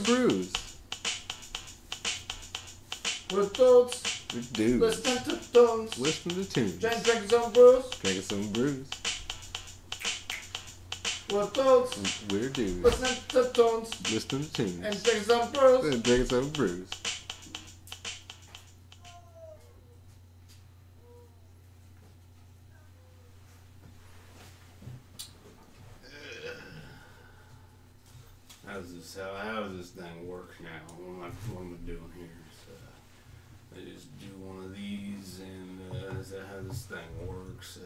brews. We're toads. We do. Listen to tones. Listen to tunes. Drinking some brews. Drinking some brews. We're toads. We're dudes. Listen to tones. Listening to tunes. And drinking some brews. And drinking some brews. How does this thing work now? What am I doing here? So, I just do one of these, and is that how this thing works?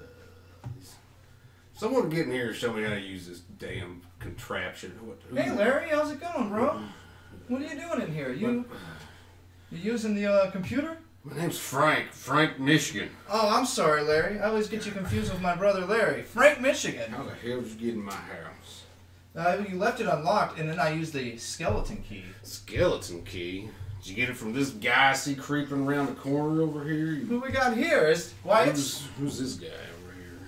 Someone get in here and show me how to use this damn contraption. Hey Larry, how's it going, bro? What are you doing in here? You using the computer? My name's Frank Michigan. Oh, I'm sorry, Larry. I always get you confused with my brother Larry. Frank Michigan. How the hell did you get in my house? You left it unlocked, and then I used the skeleton key. Skeleton key? Did you get it from this guy I see creeping around the corner over here? Who we got here? Is Who's this guy over here?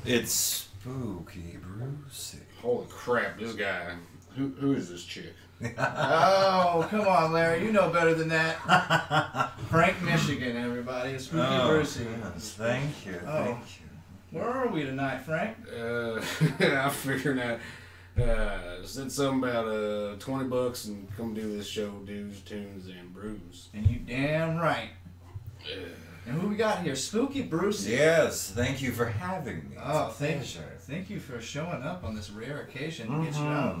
It's Spooky Brucie. Holy crap, this guy. Who is this chick? Oh, come on, Larry. You know better than that. Frank Michigan, everybody. It's Spooky Brucie. Yes, thank you. Oh. Thank you. Where are we tonight, Frank? I'm figuring out. Said something about $20 and come do this show, Dudes, Tunes, and Brews. And you damn right. And who we got here? Spooky Brucie. Yes, thank you for having me. Oh, thank you for showing up on this rare occasion to get you out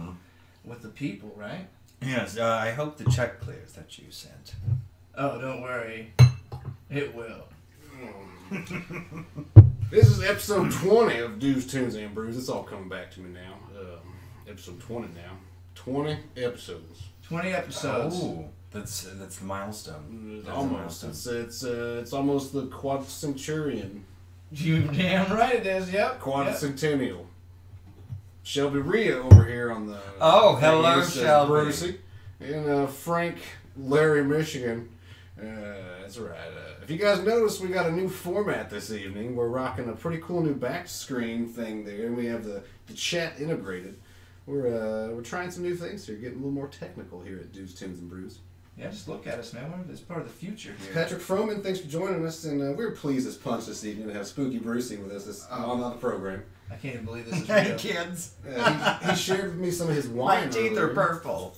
with the people, right? Yes, I hope the check clears that you sent. Oh, don't worry. It will. This is episode 20 of Dudes, Tunes, and Brews. It's all coming back to me now. Episode 20 now. 20 episodes. 20 episodes. Oh, that's the milestone. Almost. It's almost the quadcentennial. You damn right it is. Yep. Quadcentennial. Yep. Shelby Rhea over here on the. Oh, hello, Shelby. Brucie. And Frank Larry Michigan. That's right. If you guys notice, we got a new format this evening. We're rocking a pretty cool new back screen thing there. We have the chat integrated. We're trying some new things here, getting a little more technical here at Dudes, Tunes, and Brews. Yeah, just look at us, man. We're part of the future here. Patrick Froman, thanks for joining us, and we're pleased as punch this evening to have Spooky Brucie with us on the program. I can't even believe this is Hey, real. kids. He shared with me some of his wine. My teeth are purple.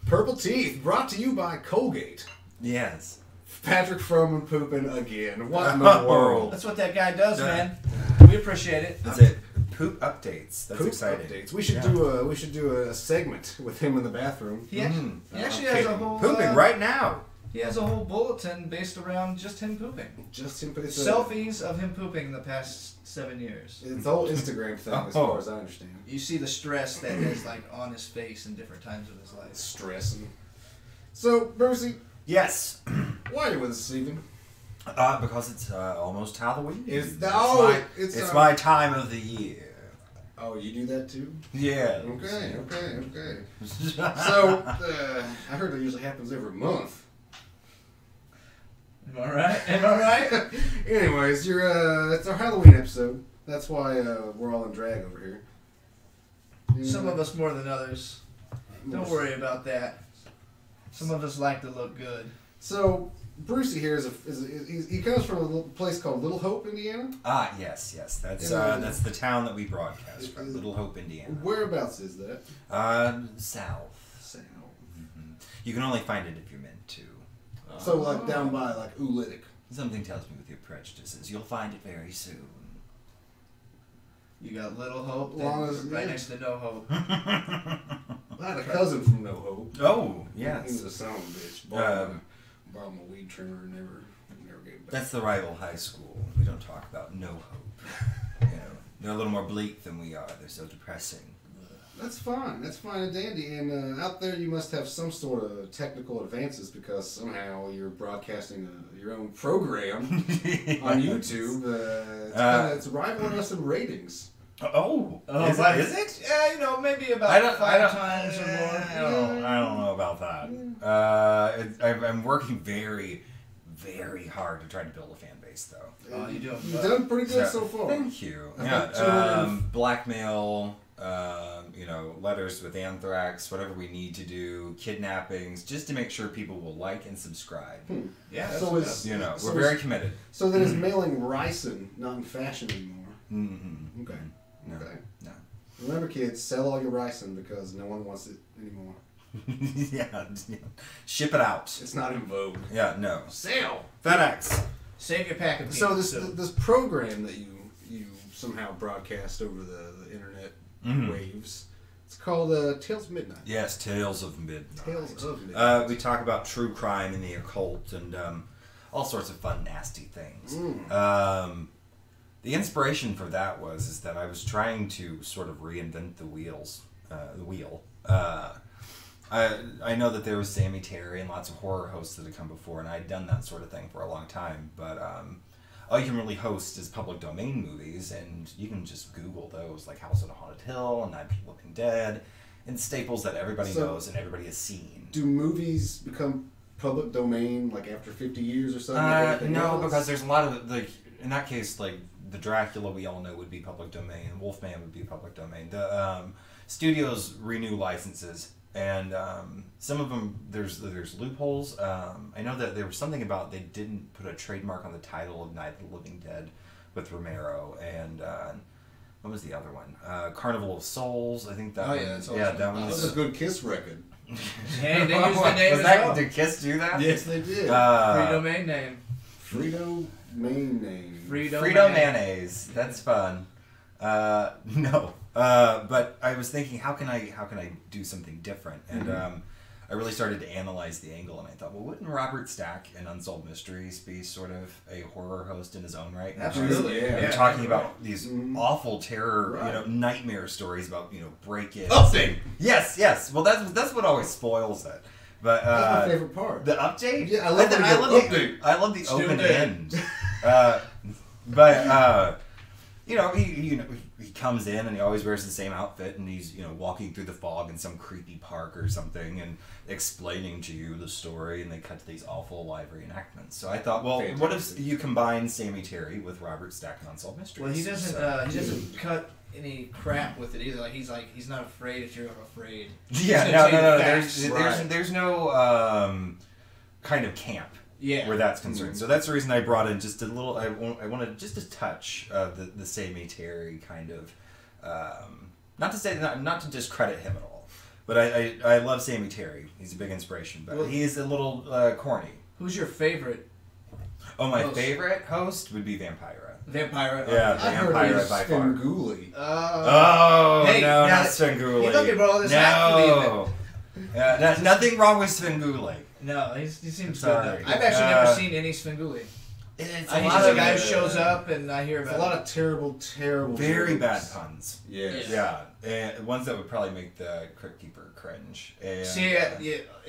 Purple teeth, brought to you by Colgate. Yes. Patrick Froman pooping again. What in the world? That's what that guy does, man. We appreciate it. That's it. Poop updates. That's Poop exciting. Updates. We should do a segment with him in the bathroom. He actually has a whole pooping right now. He has a whole bulletin based around just him pooping. Just him pooping. Selfies of him pooping the past 7 years. It's the whole Instagram thing, as far as I understand. You see the stress that is like on his face in different times of his life. Stressing. So, Brucie. Yes. Why are you with us this evening? Because it's almost Halloween. It's my time of the year. Oh, you do that too? Yeah. Okay. So, I heard that usually happens every month. Am I right? Anyways, it's our Halloween episode. That's why we're all in drag over here. Some of us more than others. Don't worry about that. Some of us like to look good. So, Brucie here he comes from a little place called Little Hope, Indiana? Ah, yes. That's the town that we broadcast from, Little Hope, Indiana. Whereabouts is that? South. Mm-hmm. You can only find it if you're meant to. So, like, down by, like, Ulitic. Something tells me with your prejudices, you'll find it very soon. You got Little Hope, right next to No Hope. I had a cousin from No Hope. Oh, yes. He was a son of a bitch. Borrowed my weed trimmer, never gave it back. That's the rival high school. We don't talk about No Hope. They're a little more bleak than we are. They're so depressing. That's fine and dandy. And out there you must have some sort of technical advances because somehow you're broadcasting your own program on YouTube. It's rivaling us in ratings. Oh, is it? Yeah, maybe about 5 times or more. I don't know about that. I'm working very, very hard to try to build a fan base, though. Oh, you've done pretty good so far. Thank you. Yeah, blackmail, you know, letters with anthrax, whatever we need to do, kidnappings, just to make sure people will like and subscribe. Yeah, that's So it's, You know, so we're very committed. So then is mailing ricin not in fashion anymore? Mm-hmm. Okay. No. Okay. No. Remember, kids, sell all your ricin because no one wants it anymore. Yeah. Ship it out. It's not in vogue. Yeah, no. Sale. FedEx. Save your pack of So peanuts, this program that you somehow broadcast over the internet waves, it's called Tales of Midnight. Yes, Tales of Midnight. Tales of Midnight. We talk about true crime and the occult and all sorts of fun, nasty things. The inspiration for that is that I was trying to sort of reinvent the wheel. I know that there was Sammy Terry and lots of horror hosts that had come before, and I'd done that sort of thing for a long time. But all you can really host is public domain movies, and you can just Google those, like House on a Haunted Hill and Night of the Living Dead, and staples that everybody knows and everybody has seen. Do movies become public domain like after 50 years or something? No, because there's a lot of, like, in that case, like the Dracula we all know would be public domain, Wolfman would be public domain. The studios renew licenses. And some of them, there's loopholes. I know that there was something about they didn't put a trademark on the title of Night of the Living Dead with Romero. And what was the other one? Carnival of Souls. I think that one. That's awesome. Yeah, that one was a good Kiss record. Hey, they used the name as well. Did Kiss do that? Yes, they did. Free domain name. Frito main name. Frito mayonnaise. That's fun. No. But I was thinking, how can I do something different? And I really started to analyze the angle, and I thought, well, wouldn't Robert Stack in Unsolved Mysteries be sort of a horror host in his own right? Absolutely, yeah. And talking about these awful terror, nightmare stories about, break-ins. Update. Yes. Well, that's what always spoils it. But that's my favorite part. The update. Yeah, I love the update. I love the Still open dead. end. But he comes in and he always wears the same outfit, and he's walking through the fog in some creepy park or something and explaining to you the story, and they cut to these awful live reenactments. So I thought, well, what if you combine Sammy Terry with Robert Stack and Unsolved Mysteries? Well, he doesn't cut any crap with it either. He's not afraid if you're afraid. Yeah, no. There's no kind of camp. Yeah. Where that's concerned. So that's the reason I brought in just a little. I wanted just a touch of the Sammy Terry kind of. Not to discredit him at all, but I love Sammy Terry. He's a big inspiration, but he is a little corny. Who's your favorite? Oh, my host? Favorite host would be Vampira. Vampira. Yeah, I heard Vampira by far. Svengoolie. Hey, no, now, not Svengoolie. You're looking for all this No. Nothing wrong with Svengoolie. No, he seems Sorry. good. I've actually never seen any Svengoolie. It's He's just a guy who shows up, and I hear about a lot of terrible very jokes. bad puns. Yes. Yeah, and ones that would probably make the Crypt Keeper cringe. And, See, I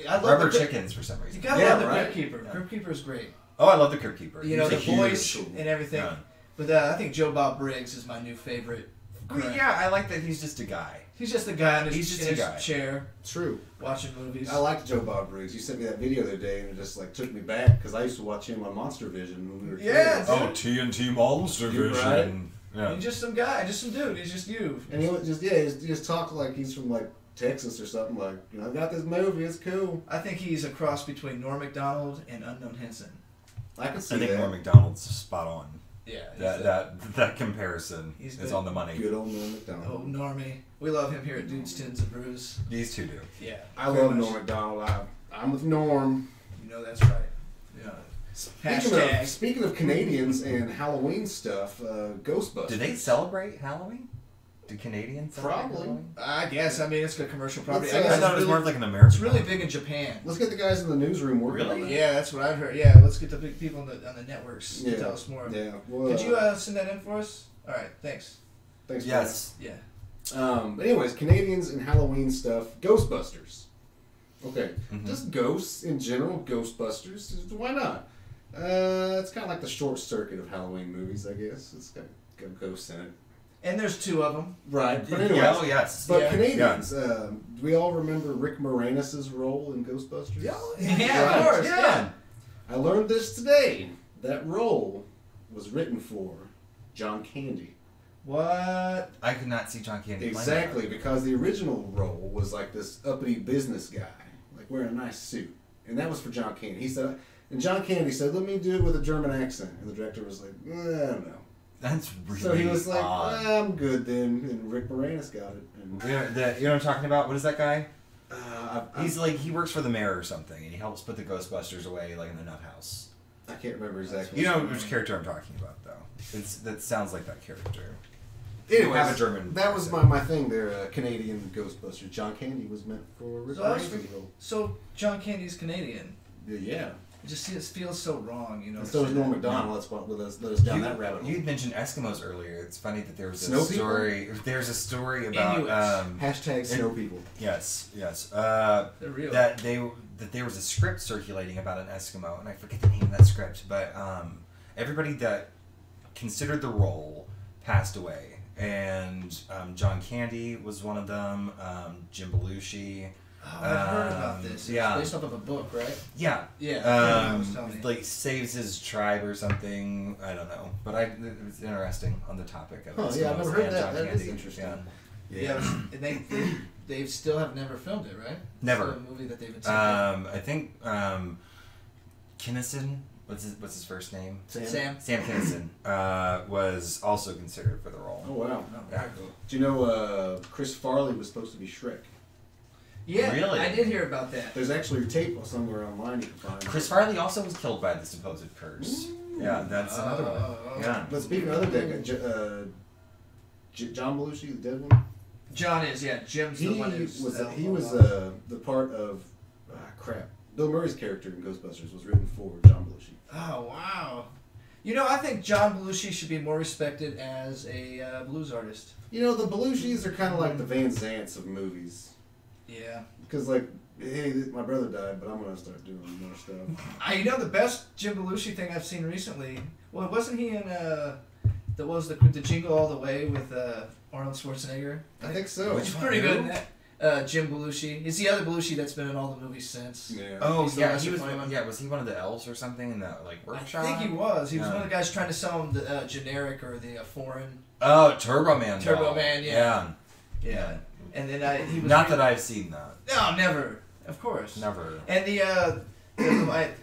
love rubber the chickens for some reason. You gotta Yeah, love the right. Crypt Keeper. Yeah. Crypt Keeper's great. Oh, I love the Crypt Keeper. The He's a huge- voice and everything. Yeah. But I think Joe Bob Briggs is my new favorite. Well, yeah, I like that he's just a guy. He's just a guy in He's his, just in a his guy. chair True. watching movies. I liked Joe Bob Briggs. You sent me that video the other day, and it just took me back because I used to watch him on Monster Vision when we were Yeah, kids. dude. TNT Monster You're Vision. right. Yeah. He's just some guy, just some dude. He's just you. And he would just talk like he's from Texas or something. Like, I got this movie. It's cool. I think he's a cross between Norm Macdonald and Unknown Henson. I can see I think that. Norm Macdonald's spot on. Yeah. That comparison He's is good. on the money. Good old Norm Macdonald. Oh, Normie. We love him here at Dudes, Tins, and Brews. These two do. Yeah. I very love much. Norm Macdonald. I'm with Norm. You know that's right. Yeah. Hashtag. Speaking of Canadians and Halloween stuff, Ghostbusters. Do they celebrate Halloween? Do Canadians celebrate Probably. Halloween? I guess. I mean, it's good commercial property. Let's, I guess I thought it was it's more really, of like an American. it's really big in Japan. Let's get the guys in the newsroom working Really? on that. Yeah, that's what I've heard. Yeah, let's get the big people on the networks to tell us more. Yeah. Well, Could you send that in for us? All right, thanks. Thanks. Yes. Yeah. But anyways, Canadians and Halloween stuff. Ghostbusters. Okay. Mhm. Just ghosts in general. Ghostbusters. Why not? It's kind of like the short circuit of Halloween movies, I guess. It's got ghosts in it. And there's two of them. Right. But anyways. Yeah, oh, yes. But Yeah. Canadians, do we all remember Rick Moranis' role in Ghostbusters? Yeah, Right. of course. Yeah. I learned this today. That role was written for John Candy. What? I could not see John Candy Exactly, playing that. because the original role was like this uppity business guy, like wearing a nice suit. And that was for John Candy. He said, and John Candy said, let me do it with a German accent. And the director was like, I don't know. That's really So he was like, odd. I'm good then. And Rick Moranis got it. And, You know what I'm talking about? What is that guy? I He's like, he works for the mayor or something, and he helps put the Ghostbusters away, like in the nut house. can't remember exactly. You know which character I'm talking about, though. That sounds like that character. Anyways, have a German that was accent. my thing there, Canadian Ghostbusters. John Candy was meant for Rick So, I was Moranis' role. so John Candy's Canadian. Yeah. It just feels so wrong, you know. And so is Norm Macdonald. Let us down that rabbit hole. You mentioned Eskimos earlier. It's funny that there was Snow a people? story. There's a story about Inuits. Hashtag snow people. yes. They're real. That there was a script circulating about an Eskimo, and I forget the name of that script, but everybody that considered the role passed away, and John Candy was one of them. Jim Belushi. Oh, I've heard about this. Yeah. It's based off of a book, right? Yeah. Yeah. I was telling you. Like saves his tribe or something. I don't know, but it was interesting on the topic of Oh, yeah, I've Eskimos never heard and that. John That is Candy. interesting. Yeah, and they still have never filmed it, right? Never. It's still a movie that they've attempted. I think Kinnison. What's his first name? Sam. Sam Kinison was also considered for the role. Oh, wow. Oh, Yeah. very cool. Do you know Chris Farley was supposed to be Shrek? Yeah, Really? I did hear about that. There's actually a tape somewhere online you can find. Chris Farley also was killed by the supposed curse. Yeah, that's another one. Yeah. But speaking of other dead guys, John Belushi, the dead one, John is, yeah. Jim's the one who's... he was the part of Bill Murray's character in Ghostbusters was written for John Belushi. Oh, wow. You know, I think John Belushi should be more respected as a blues artist. You know, the Belushis are kind of like the Van Zants of movies. Yeah. Because, like, hey, my brother died, but I'm going to start doing more stuff. You know, the best Jim Belushi thing I've seen recently, well, wasn't he in, that was the Jingle All the Way with Arnold Schwarzenegger? I think so. Which is pretty good in that. Jim Belushi. He's the other Belushi that's been in all the movies since. Yeah. Oh, He's the yeah, lesser he was. funny one. Yeah, was he one of the elves or something in that like I workshop? think he was. He was Yeah. one of the guys trying to sell him the generic or the foreign. Oh, Turbo Man. Turbo doll. Man, yeah. Yeah. And then he was... Not that I've seen that. No, never. Of course. Never. And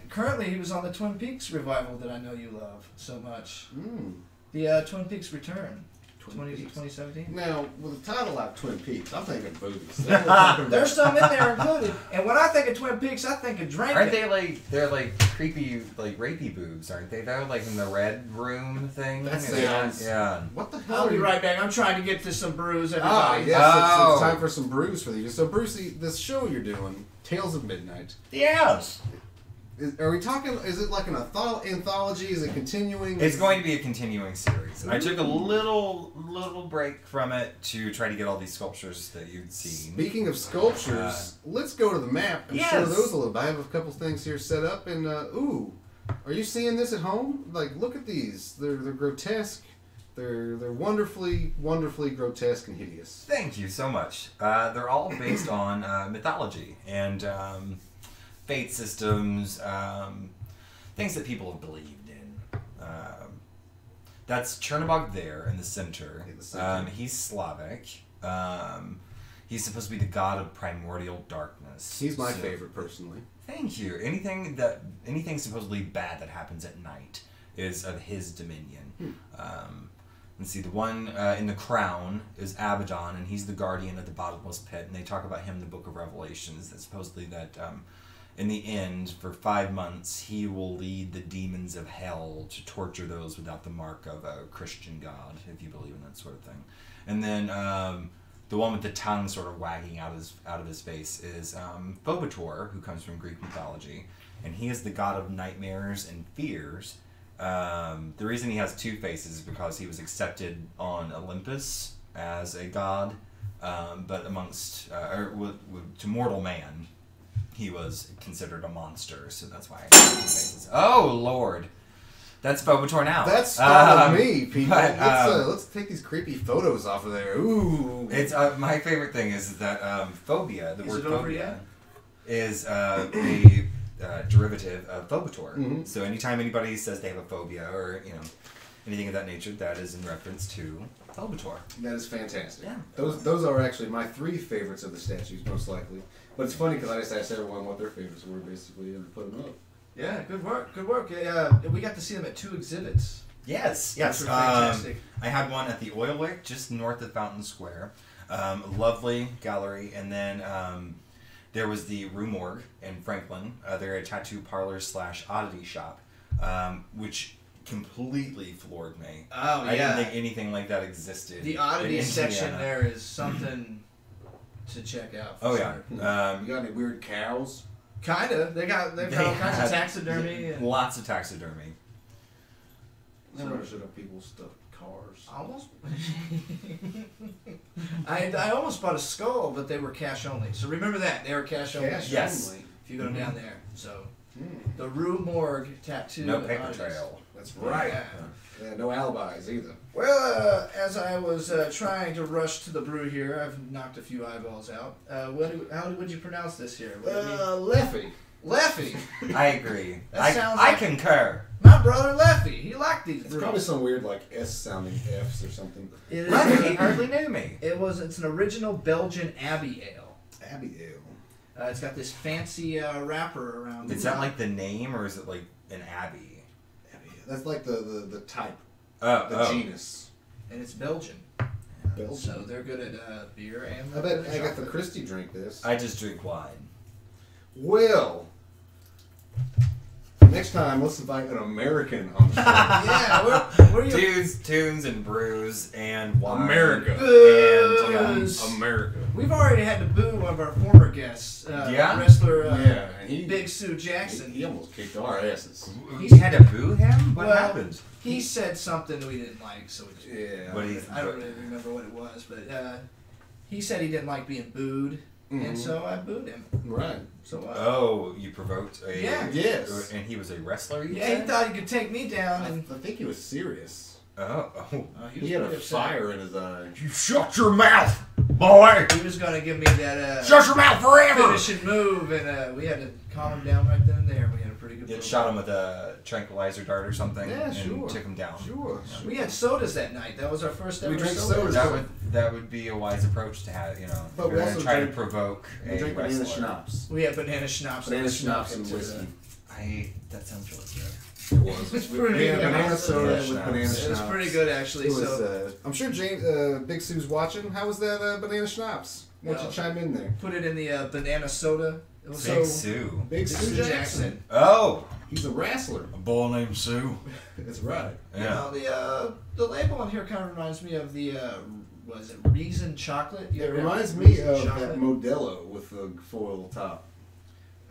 currently he was on the Twin Peaks revival that I know you love so much. The Twin Peaks Return. 2017. Now, with the title like Twin Peaks, I'm thinking boobies. There's some in there included. And when I think of Twin Peaks, I think of drinking. Aren't they like they're like creepy like rapey boobs? Aren't they? They're like in the red room thing. That sounds. Yeah. What the hell? I'll are be you- right back. I'm trying to get to some brews, Ah, everybody. yes, Oh. it's time for some brews for you. So, Brucie, this show you're doing, Tales of Midnight. Yes. Are we talking? Is it like an anthology? Is it continuing? It's going to be a continuing series. I took a little break from it to try to get all these sculptures that you'd seen. Speaking of sculptures, let's go to the map and show Yes. those a little bit. I have a couple things here set up, and ooh, are you seeing this at home? Like, look at these. They're grotesque. They're wonderfully grotesque and hideous. Thank you so much. They're all based on mythology and fate systems, things that people have believed in. That's Chernobog there in the center. In the center. He's Slavic. He's supposed to be the god of primordial darkness. He's my So- favorite, personally. Thank you. Anything supposedly bad that happens at night is of his dominion. Let's see, the one in the crown is Abaddon, and he's the guardian of the bottomless pit. And they talk about him in the Book of Revelations. That supposedly that in the end, for 5 months, he will lead the demons of hell to torture those without the mark of a Christian God, if you believe in that sort of thing. And then the one with the tongue sort of wagging out of his face is Phobator, who comes from Greek mythology, and he is the god of nightmares and fears. The reason he has two faces is because he was accepted on Olympus as a god, but amongst to mortal man, he was considered a monster. So that's why I have two faces. Oh Lord, that's Phobator now. That's startled me, people. but, Let's take these creepy photos off of there. Ooh. It's my favorite thing is that phobia. The Is word it over phobia yet? is a derivative of Phobator. Mhm. So anytime anybody says they have a phobia, or anything of that nature, that is in reference to Velbator. That is fantastic. Yeah. Those are actually my 3 favorites of the statues, most likely. But it's funny because I just asked everyone what their favorites were, basically, and put them up. Yeah, good work, good work. Yeah, we got to see them at 2 exhibits. Yes. Which were fantastic. I had one at the Oil Wick, just north of Fountain Square. Lovely gallery. And then there was the Rue Morgue in Franklin. They're a tattoo parlor / oddity shop, which completely floored me. Oh, yeah. I didn't think anything like that existed. The oddity in section Indiana. there is something to check out. For Oh, sure. yeah. You got any weird cows? Kind of. They've got all kinds of taxidermy. And Lots of taxidermy. Never understood how people stuff cars. almost. I almost bought a skull, but they were cash only. So remember that. They were cash only. Cash Yes. only. If you go down there. So Mm. the Rue Morgue tattoo. No and paper oddities. trail. That's right. Yeah. Yeah, no alibis either. Well, as I was trying to rush to the brew here, I've knocked a few eyeballs out. How would you pronounce this here? Leffy. Leffy. I agree. That sounds I like- concur. My brother Leffy. He liked these It's brews. probably some weird like S sounding F's or something. It is- Leffy hardly knew me. It's an original Belgian Abbey Ale. Abigail. It's got this fancy wrapper around it. Is that like the name, or is it like an abbey? Abigail. That's like the type, Oh, the genus. And it's Belgian. Belgian. So they're good at beer and I bet Agatha chocolate. Christie drink this. I just drink wine. Well, next time let's invite an American on the show. Yeah, where you? Dudes, tunes, and brews, and wine. America. And Booze. America. We've already had to boo one of our former guests. Yeah? Wrestler Yeah, and he Big Sue Jackson. He almost kicked our asses. You had to boo him? What Well, happened? He said something we didn't like, so we just, Yeah. What do you I don't really remember what it was, but he said he didn't like being booed, Mhm. and so I booed him. Right. So Oh, you provoked a... Yeah. Yes. And he was a wrestler, you yeah, he said? thought he could take me down, I and think he was serious. Oh. He had a pretty upset. fire in his eye. You shut your mouth, boy! He was gonna give me that Shut your mouth forever! finishing move, and we had to calm him down right then and there. We had a pretty good. You brew. shot him with a tranquilizer dart or something, Yeah, and sure. took him down. Sure. We had sodas that night. That was our first ever We drank soda. sodas. That would be a wise approach to have, you know. But If we you're also gonna try to drink- provoke We a drink banana wrestler. schnapps. We had banana schnapps. Banana and schnapps and into whiskey. That sounds really good. It was. It's We pretty had good. banana soda Yeah, with schnapps. banana It was schnapps. pretty good actually. It was, So I'm sure James, Big Sue's watching. How was that banana schnapps? Why don't you chime in there? put it in the banana soda. It was Big so Sue. Big Big Sue Jackson. Oh! He's a wrestler. A bull named Sue. That's right. You Yeah. know, the label on here kind of reminds me of the was it Reason chocolate? You It ever reminds had me Reason of chocolate? that Modelo with the foil top.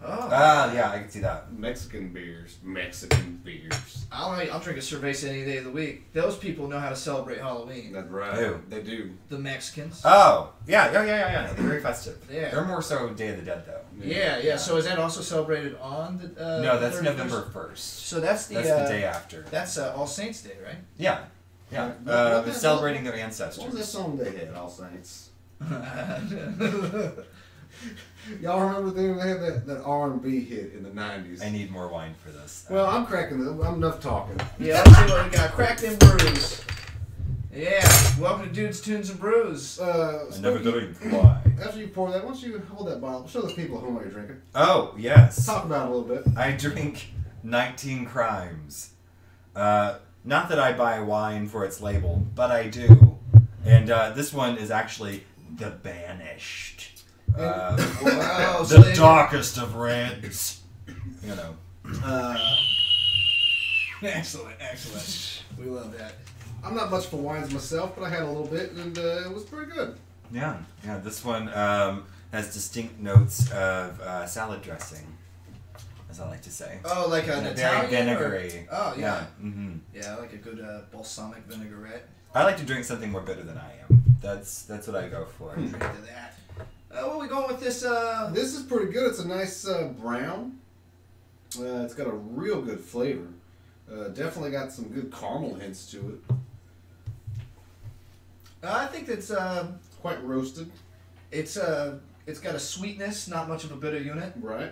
Oh. Yeah, I can see that. Mexican beers. Mexican beers. I'll drink a cerveza any day of the week. Those people know how to celebrate Halloween. That's right. Who? They do. The Mexicans. Oh! Yeah. They're very festive. Yeah. They're more so Day of the Dead, though. Yeah. So is that also celebrated on the? No, that's 31st? November 1st. So that's the. That's the day after. That's All Saints Day, right? Yeah. Yeah. What- what- Celebrating their What was that ancestors. song they had, All Saints? Y'all remember they had that R&B hit in the 90s? I need more wine for this. Well, I'm enough talking. Yeah, let's see what we got. Cracked in brews. Yeah, welcome to Dudes, Tunes, and Brews. I never Smokey, drink wine. after you pour that, why don't you hold that bottle? Show the people at home what you're drinking. Oh, yes. Talk about it a little bit. I drink 19 Crimes. Not that I buy wine for its label, but I do. And this one is actually The Banished. Wow, so The they- darkest of reds. You know. Excellent. We love that. I'm not much for wines myself, but I had a little bit, and it was pretty good. Yeah. This one has distinct notes of salad dressing, as I like to say. Oh, like an Very Italian? vinegary. Or, oh, yeah. Mm-hmm. Yeah, like a good balsamic vinaigrette. I like to drink something more bitter than I am. That's what I go for. Drink to that. What are we going with this? This is pretty good. It's a nice brown. It's got a real good flavor. Definitely got some good caramel hints to it. I think that's Quite roasted, it's got a sweetness, not much of a bitter unit, right?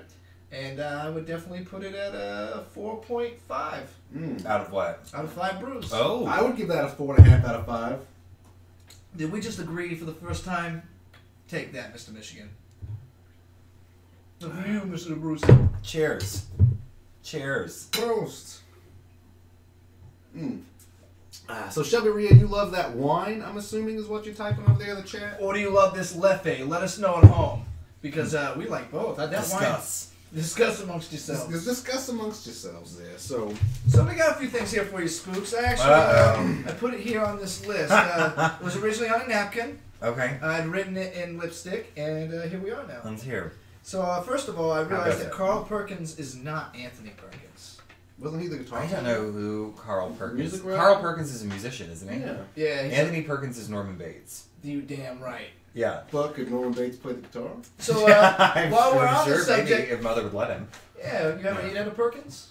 And I would definitely put it at a 4.5. Out of what? Out of 5 brews. Oh. I would give that a 4.5 out of 5. Did we just agree for the first time? Take that, Mr. Michigan. For you, Mr. Brucie. Cheers. Cheers. Prost. So Shelby Rhea, you love that wine, I'm assuming is what you're typing over there in the chat? Or do you love this Leffe? Let us know at home. Because we like both. That Discuss. Wine, discuss amongst yourselves. Discuss amongst yourselves there. So we got a few things here for you, Spooks. I actually, I put it here on this list. It was originally on a napkin. Okay. I'd written it in lipstick, and here we are now. Let's hear. So first of all, I realized that Carl Perkins is not Anthony Perkins. wasn't he the guitar? I don't know who Carl Perkins. Music writer? Carl Perkins is a musician, isn't he? Yeah. Yeah. Anthony Perkins is Norman Bates. You damn right. Yeah. But could Norman Bates play the guitar? So I'm while we're I'm on sure the subject, maybe if Mother would let him. yeah, you ever eat at a Perkins?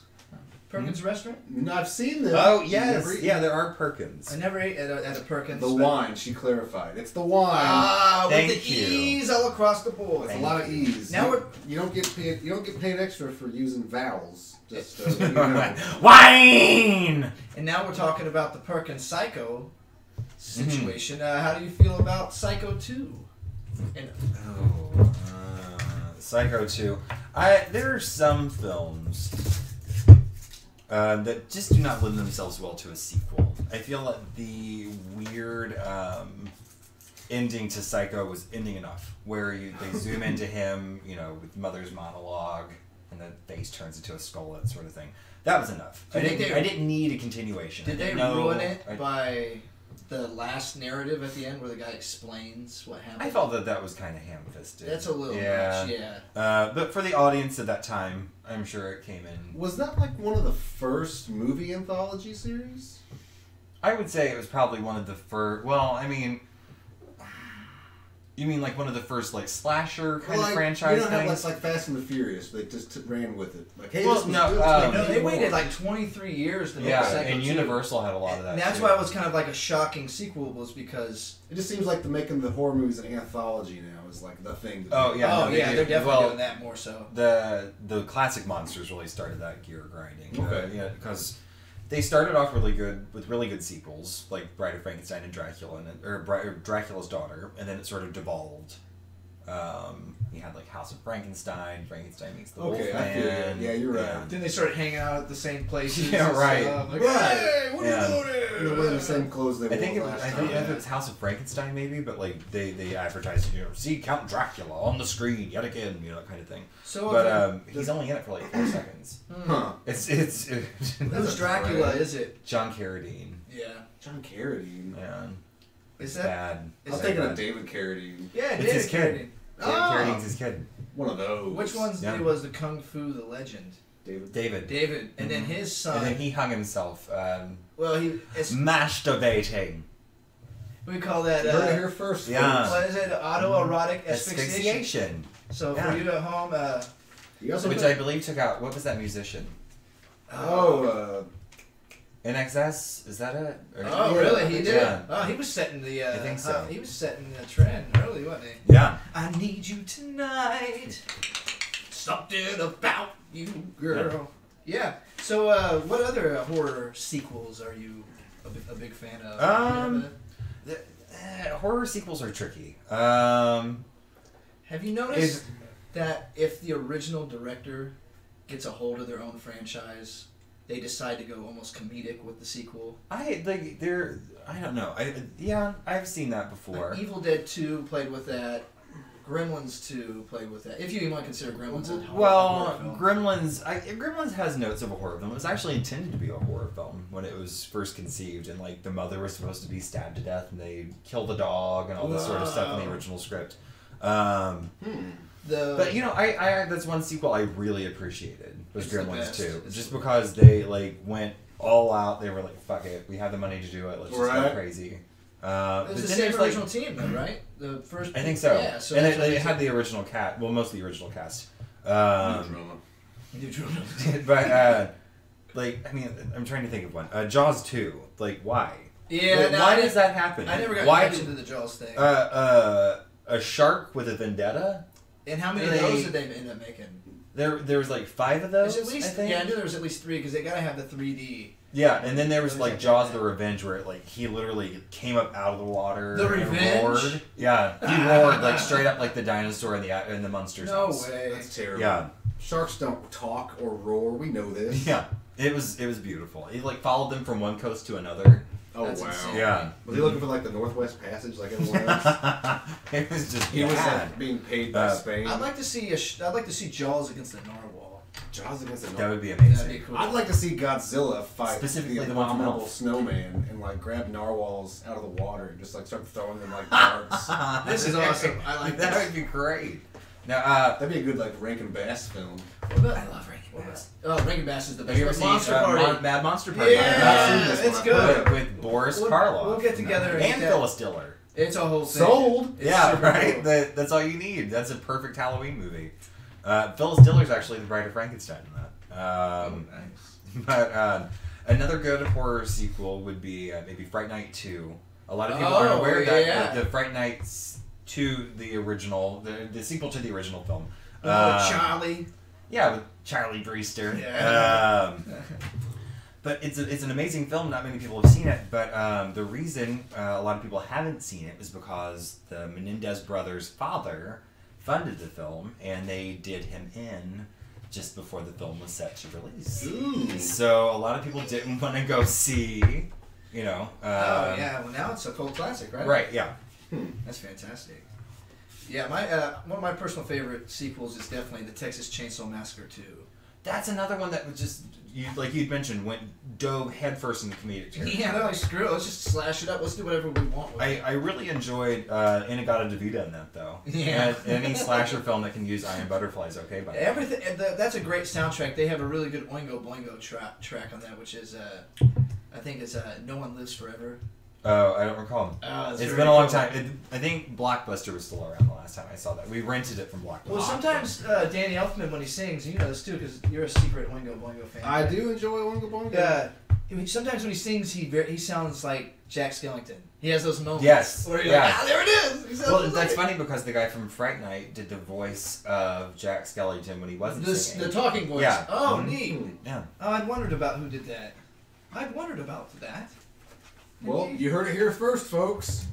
Perkins restaurant? No, I've seen them. Oh You yes, never eat- yeah, there are Perkins. I never ate at a Perkins. The but- wine, she clarified. It's the wine. Ah, with Thank the you. E's all across the board. It's a lot of E's. Now you don't get paid. You don't get paid extra for using vowels. Just so you know. Wine. And now we're talking about the Perkins Psycho situation. How do you feel about Psycho 2? And Oh, Psycho 2. There are some films that just do not lend themselves well to a sequel. I feel like the weird ending to Psycho was ending enough, where they zoom into him, with Mother's monologue, and the face turns into a skull, that sort of thing. That was enough. I didn't need a continuation. did they ruin it by the last narrative at the end where the guy explains what happened? I felt that was kind of ham-fisted. That's a little much, yeah. But for the audience at that time, I'm sure it came in. Was that like one of the first movie anthology series? I would say it was probably one of the first. Well, I mean, you mean like one of the first like slasher kind of franchise You don't have things? like Fast and the Furious. They just ran with it. Like, hey, Well, this was no, good. No, they waited like 23 years to make Yeah, Psycho 2. and Universal had a lot of that. And that's too. why it was kind of like a shocking sequel, was because... It just seems like making the horror movies an anthology now is like the thing. Oh yeah, Oh, no, yeah, they're definitely well, doing that more so. The classic monsters really started that gear grinding. Okay. Yeah, because they started off really good with really good sequels like Bride of Frankenstein and Dracula, or Dracula's Daughter, and then it sort of devolved. You had like House of Frankenstein meets the Okay, I feel Wolfman. you. Yeah, you're right. Then they started hanging out at the same places. Yeah, and right. stuff. Like, Right. hey, what Yeah. are you doing And they wear the same clothes they wore I think it last was. I time. don't know if it was House of Frankenstein, maybe, but like they advertised, see Count Dracula on the screen yet again, that kind of thing. So, But he's only in it for like 4 seconds. Huh. It's Who's Dracula, is it? John Carradine. Yeah. John Carradine. Man, Is it's that... bad. is I'm that thinking bad. of David Carradine. Yeah, It's David his kid. Carradine. David Ah! Carradine's his kid. One of those. Which one's Yeah. he was the Kung Fu the Legend? David. David. And then his son... And then he hung himself, well, masturbating. we call that... You heard it here first. Yeah. What is it? Autoerotic asphyxiation. Asphyxiation. So Yeah. for you at home... You also Which I believe took out, what was that musician? NXS? Is that it? Or- Oh, Yeah, really? He did? Yeah. Oh, he was setting the... I think so. He was setting the trend early, wasn't he? Yeah. I need you tonight. Something about you, girl. Yeah. So, what other horror sequels are you a big fan of? Horror sequels are tricky. Have you noticed that if the original director gets a hold of their own franchise, they decide to go almost comedic with the sequel? I don't know. I've seen that before. Like Evil Dead 2 played with that. Gremlins 2 played with that. If you even want to consider Gremlins a horror Well, film. Gremlins has notes of a horror film. It was actually intended to be a horror film when it was first conceived, and like the mother was supposed to be stabbed to death, and they kill the dog and all this sort of stuff in the original script. But I that's one sequel I really appreciated was It's the Gremlins best. 2, It's just the because they like went all out. They were like, "Fuck it, we have the money to do it. Let's just go Right. crazy." It was but the then same there's, like, original team, though, right? The first. I think so. Yeah. So and that's what they it had is. the original cast. Well, most of the original cast. New drama. But I'm trying to think of one. Jaws 2. Like, why? Yeah. Like, no, why does that happen? I never got why much into the Jaws thing. a shark with a vendetta? And how many they- of those did they end up making? There was like 5 of those. There's at least, I think. yeah, I knew there was at least 3 because they gotta have the 3D. Yeah, and then there was like Like Jaws that. the Revenge, where like he literally came up out of the water. The and Revenge? roared. Yeah, he roared like straight up like the dinosaur in the monster's No house. way. That's terrible. Yeah, Sharks don't talk or roar. We know this. yeah. It was beautiful. He like followed them from one coast to another. Oh That's wow. insane. Yeah. Was he looking for like the Northwest Passage like everyone else? It was just He was bad. like being paid by Spain. I'd like to see I'd like to see Jaws against the narwhal. Jaws against the That North. would be That'd amazing. be cool. I'd like to see Godzilla fight Specifically the the one from abominable Elf. snowman and like grab narwhals out of the water and just like start throwing them like darts. This is awesome. I like that. this. Would be great. Now, That'd be a good like Rankin Bass film. What about, I love Rankin Bass. oh, Rankin Bass is the Have best. you ever Like seen Monster Party. Mad Monster Party? Yeah, I've not seen this it's one. good. With Boris We'll- Karloff. we'll get together and and get- Phyllis Diller. It's a whole thing. Sold. It's Yeah, super right. cool. That's all you need. That's a perfect Halloween movie. Phyllis Diller's actually the bride of Frankenstein in that. Nice. But another good horror sequel would be maybe Fright Night 2. A lot of people aren't aware that yeah. the Fright Night 2, the original, the sequel to the original film. Charlie. Yeah, with Charlie Brewster. Yeah. But it's an amazing film. Not many people have seen it. But the reason a lot of people haven't seen it is because the Menendez brothers' father funded the film, and they did him in just before the film was set to release. Ooh. So a lot of people didn't want to go see, you know. Oh yeah. Well, now it's a cult classic, right? Right. Yeah. That's fantastic. Yeah, my one of my personal favorite sequels is definitely the Texas Chainsaw Massacre 2. That's another one that was just like you'd mentioned dove headfirst into comedic territory. Yeah, no, screw it. Let's just slash it up. Let's do whatever we want with it. I really enjoyed Inagata Devita in that though. Yeah. And any slasher film that can use I Am Butterfly is okay by me. Everything. That's a great soundtrack. They have a really good Oingo Boingo track on that, which is I think it's No One Lives Forever. Oh, I don't recall. It's It's very been a long cool. time. I think Blockbuster was still around the last time I saw that. We rented it from Blockbuster. Well, sometimes Danny Elfman when he sings, you know this too, because you're a secret Oingo Boingo fan. I do enjoy Oingo Boingo. I mean, sometimes when he sings, he sounds like Jack Skellington. He has those moments. Yes, Where you're yeah. like, there it is. He sounds Well, like that's it. funny because the guy from Fright Night did the voice of Jack Skellington when he wasn't singing. The talking voice. Yeah. Oh, Mhm. neat. Yeah. Oh, I'd wondered about who did that. I'd wondered about that. Well, you heard it here first, folks.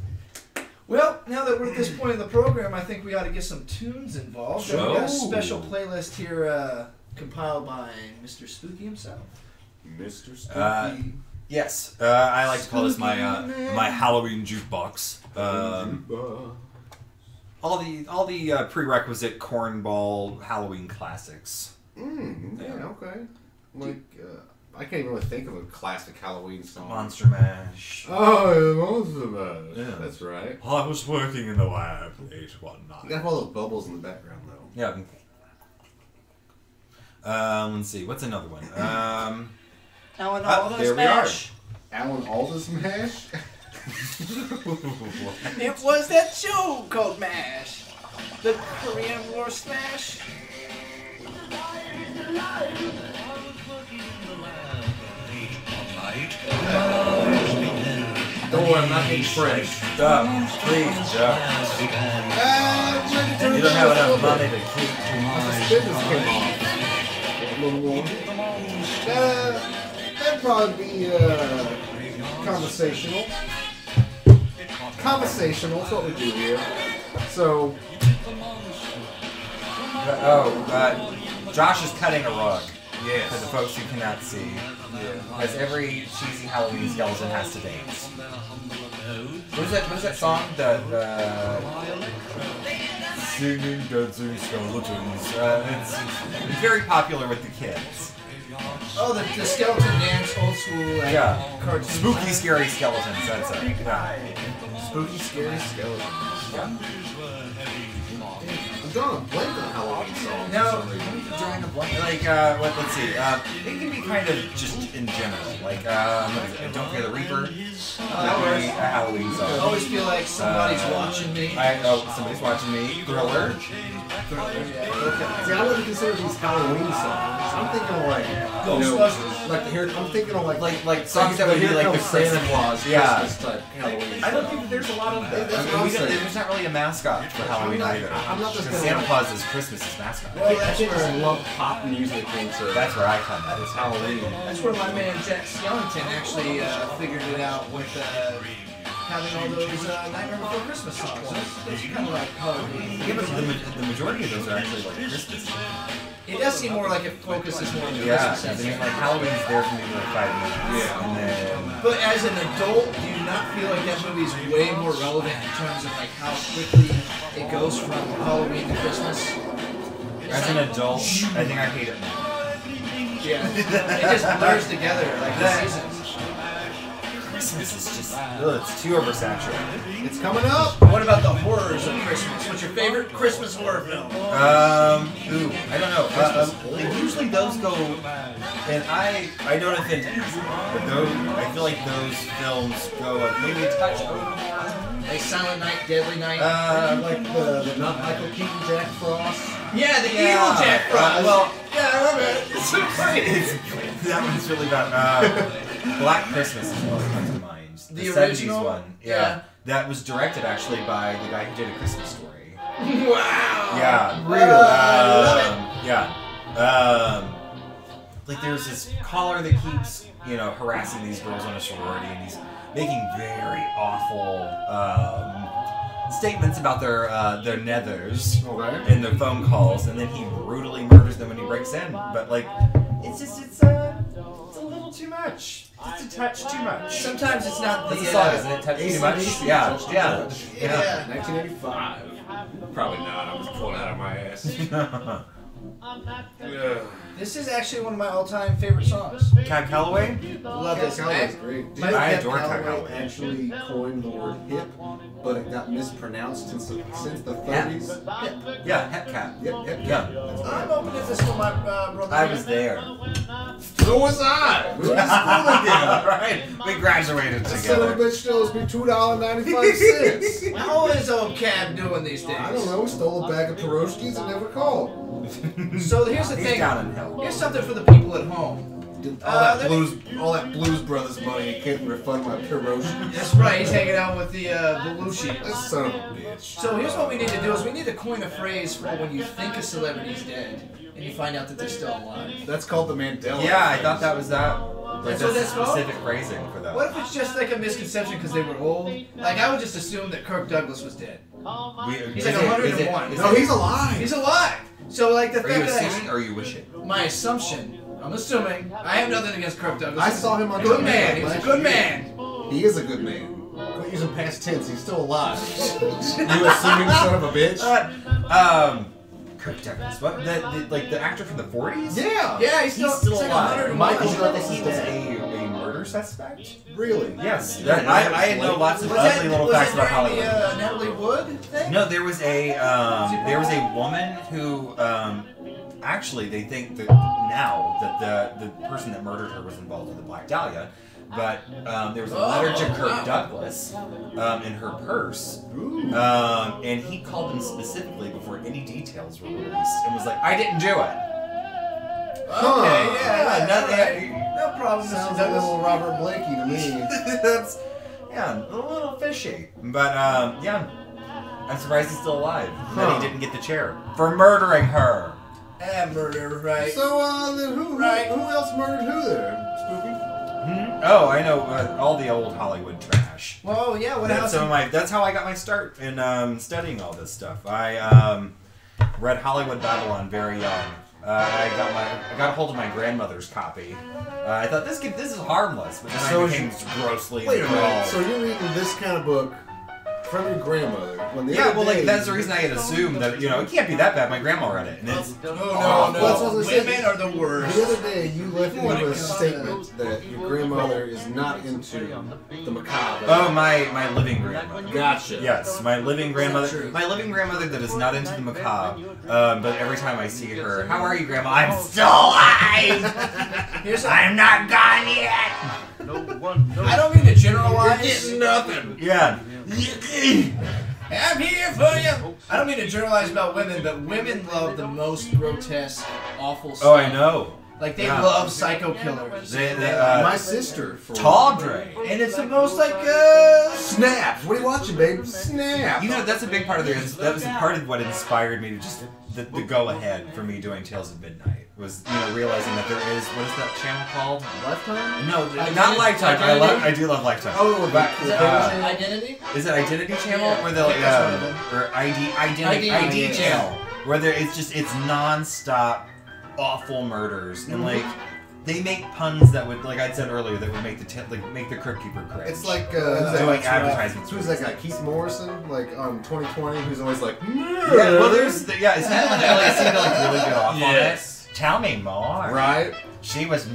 Well, now that we're at this point in the program, I think we ought to get some tunes involved. And we got a Sure. special playlist here compiled by Mr. Spooky himself. Mr. Spooky. Yes, I like to call this my Spooky my Halloween jukebox. All the prerequisite cornball Halloween classics. Yeah, okay. Like, I can't even really think of a classic Halloween song. Monster Mash. Oh, Monster Mash. Yeah. That's right. I was working in the lab late one You night. got all those bubbles in the background, though. Yeah. Let's see. What's another one? Alan there we are. Alan Alda's Mash? It was that show called MASH. The Korean War Smash. Don't worry, I'm not being French. Stop. Please, Chuck. You don't have enough money to keep. My suspenders came off. A little warm. That'd probably be conversational. Conversational is what we do here. So, Josh is cutting a rug. yes. For the folks who cannot see. As every cheesy Halloween skeleton has to dance. What is that song? The Singing Dancing Skeletons. It's very popular with the kids. Oh, the skeleton dance, old school cartoon. Spooky, scary skeletons. That's it. Yeah. Spooky, scary skeletons. Yeah. I'm drawing a blank on Halloween songs. No, for some reason. drawing a blank. Like, let's see. It can be kind of just in general. Like, what is it? Don't Fear the Reaper. That would be a Halloween I song. always feel like somebody's watching me. Somebody's watching me. Thriller. See, I wouldn't consider these Halloween songs. I'm thinking like, Ghostbusters. Like the hair, I'm thinking of like songs that would be like the Santa Claus, yeah. Christmas type Halloween. I don't think that there's a lot of that. There's not really a mascot for Halloween either. I'm not just Santa Claus is Christmas's mascot. Well, I think I love pop music into That's where I come at. it's Halloween. That's where my man Jack Skellington actually figured it out with having all those Nightmare Before Christmas songs. Those kind of like Halloween. Yeah, but the majority of those are actually like Christmas. It does seem more like it focuses more on the Yeah, Christmas. I mean, like Halloween's there for maybe like 5 minutes. Yeah. And then But as an adult, do you not feel like that movie's way more relevant in terms of like how quickly it goes from Halloween to Christmas? as an adult, I think I hate it more. Yeah, it just blurs together like the seasons. Christmas is just, it's too oversaturated. It's coming up. What about the horrors of Christmas? What's your favorite Christmas horror film? I don't know. Usually those go, and I don't offend anyone, but those, I feel like those films go maybe a touch over. Like Silent Night, Deadly Night? Like the not Michael Keaton, Jack Frost. Yeah, the evil Jack Frost. Well, yeah, I remember it. It's so funny. that one's really bad. Black Christmas is what comes to mind. The 70s original one. Yeah. That was directed actually by the guy who did A Christmas Story. Wow. Yeah. Really? Yeah. Like there's this caller that keeps, harassing these girls on a sorority, and he's making very awful statements about their nethers in their phone calls, and then he brutally murders them when he breaks in. But like, it's a little too much. Just a touch too much. Sometimes it's not the That's a song, isn't it? Touch too much. Yeah. 1985. Probably not. I was pulling out of my ass. This is actually one of my all-time favorite songs. Cab Calloway? Love this. Calloway's great. Did I Cab adore Cab Calloway Calloway. actually coined the word hip, but it got mispronounced since the 30s. Yeah, Hep Cat. Yep, hip. Yeah. I'm opening this for my brother. I was there. So was I. We were in school together. Right. We graduated That son of a together. bitch owes me $2.95. How is old Cab doing these days? I don't know. Stole a bag of pierogies and never called. So here's the He's thing. down in hell. Here's something for the people at home. All that Blues Brothers money, you can't refund my pierogi. That's right. He's hanging out with the Brucie. That son of a bitch. So here's what we need to do: is we need to coin a phrase for when you think a celebrity's dead and you find out that they're still alive. That's called the Mandela. Yeah, I thought that was that. Like That's what that's called? specific phrasing for that. What if it's just like a misconception because they were old? Like I would just assume that Kirk Douglas was dead. He's like 101. No, he's alive. He's alive. So like the Are you fact that assuming or are you wishing? my assumption, I'm assuming. I have nothing against Kirk Douglas. I saw him on Good the man. He was a last good year. man. He is a good man. Quit using past tense. He's still alive. You assuming son of a bitch? Kirk Douglas. What? Like the actor from the 40s? Yeah. Yeah, he's He's still still like alive. 101. Michael Did you know that Douglas he is was dead. a murder suspect? Really? Yes. Yeah, I know lots of ugly little facts about Was Hollywood. that Natalie Wood thing? No, there was a woman who actually they think that now that the person that murdered her was involved with the Black Dahlia, but there was a letter to Kirk Douglas in her purse, and he called them specifically before any details were released and was like, "I didn't do it." Okay, yeah, nothing. no problem. Sounds Mr. like a Douglas. little Robert Blakey to me. That's a little fishy, but I'm surprised he's still alive. That he didn't get the chair for murdering her. Murder, right? So, then who else murdered who there? Spooky? Oh, I know all the old Hollywood trash. Well, yeah. What else? That's how I got my start in studying all this stuff. I read Hollywood Babylon very young. I got a hold of my grandmother's copy. I thought this is harmless, but then I became grossly Wait a minute. enthralled. So you're reading this kind of book from your grandmother? When the Yeah, other well, day, like that's the reason I had assumed that it can't be that bad. My grandma read it, and it's No. that's what I was saying. Women are the worst. The other day, you left me When it with a comes to statement that your grandmother is not into the macabre. oh my living grandmother. Gotcha. Yes, my living grandmother. true? My living grandmother that is not into the macabre. But every time I see her, how are you, Grandma? I'm still alive. I'm not gone yet. I don't mean to generalize. Nothing. Yeah. I'm here for you. I don't mean to generalize about women, but women love the most grotesque, awful stuff. Oh, I know. Like they love psycho killers. My sister. Tawdry. And it's the most like Snaps. What are you watching, babe? Snaps. You know, that's a big part of that was a part of what inspired me to just the go ahead for me doing Tales of Midnight was realizing that there is what is that channel called? Lifetime? No, not Lifetime. I do love Lifetime. Oh, we're back. Identity? Is it Identity Channel or the or ID Channel where it's non-stop awful murders and like. They make puns that would, like I said earlier, that would make the Crypt Keeper cringe. It's like advertisements. Who's that guy? Keith Morrison, like on 2020, who's always like, yeah. Well, there's is that when LAC to like really get off on it? Tell me more. Right. She was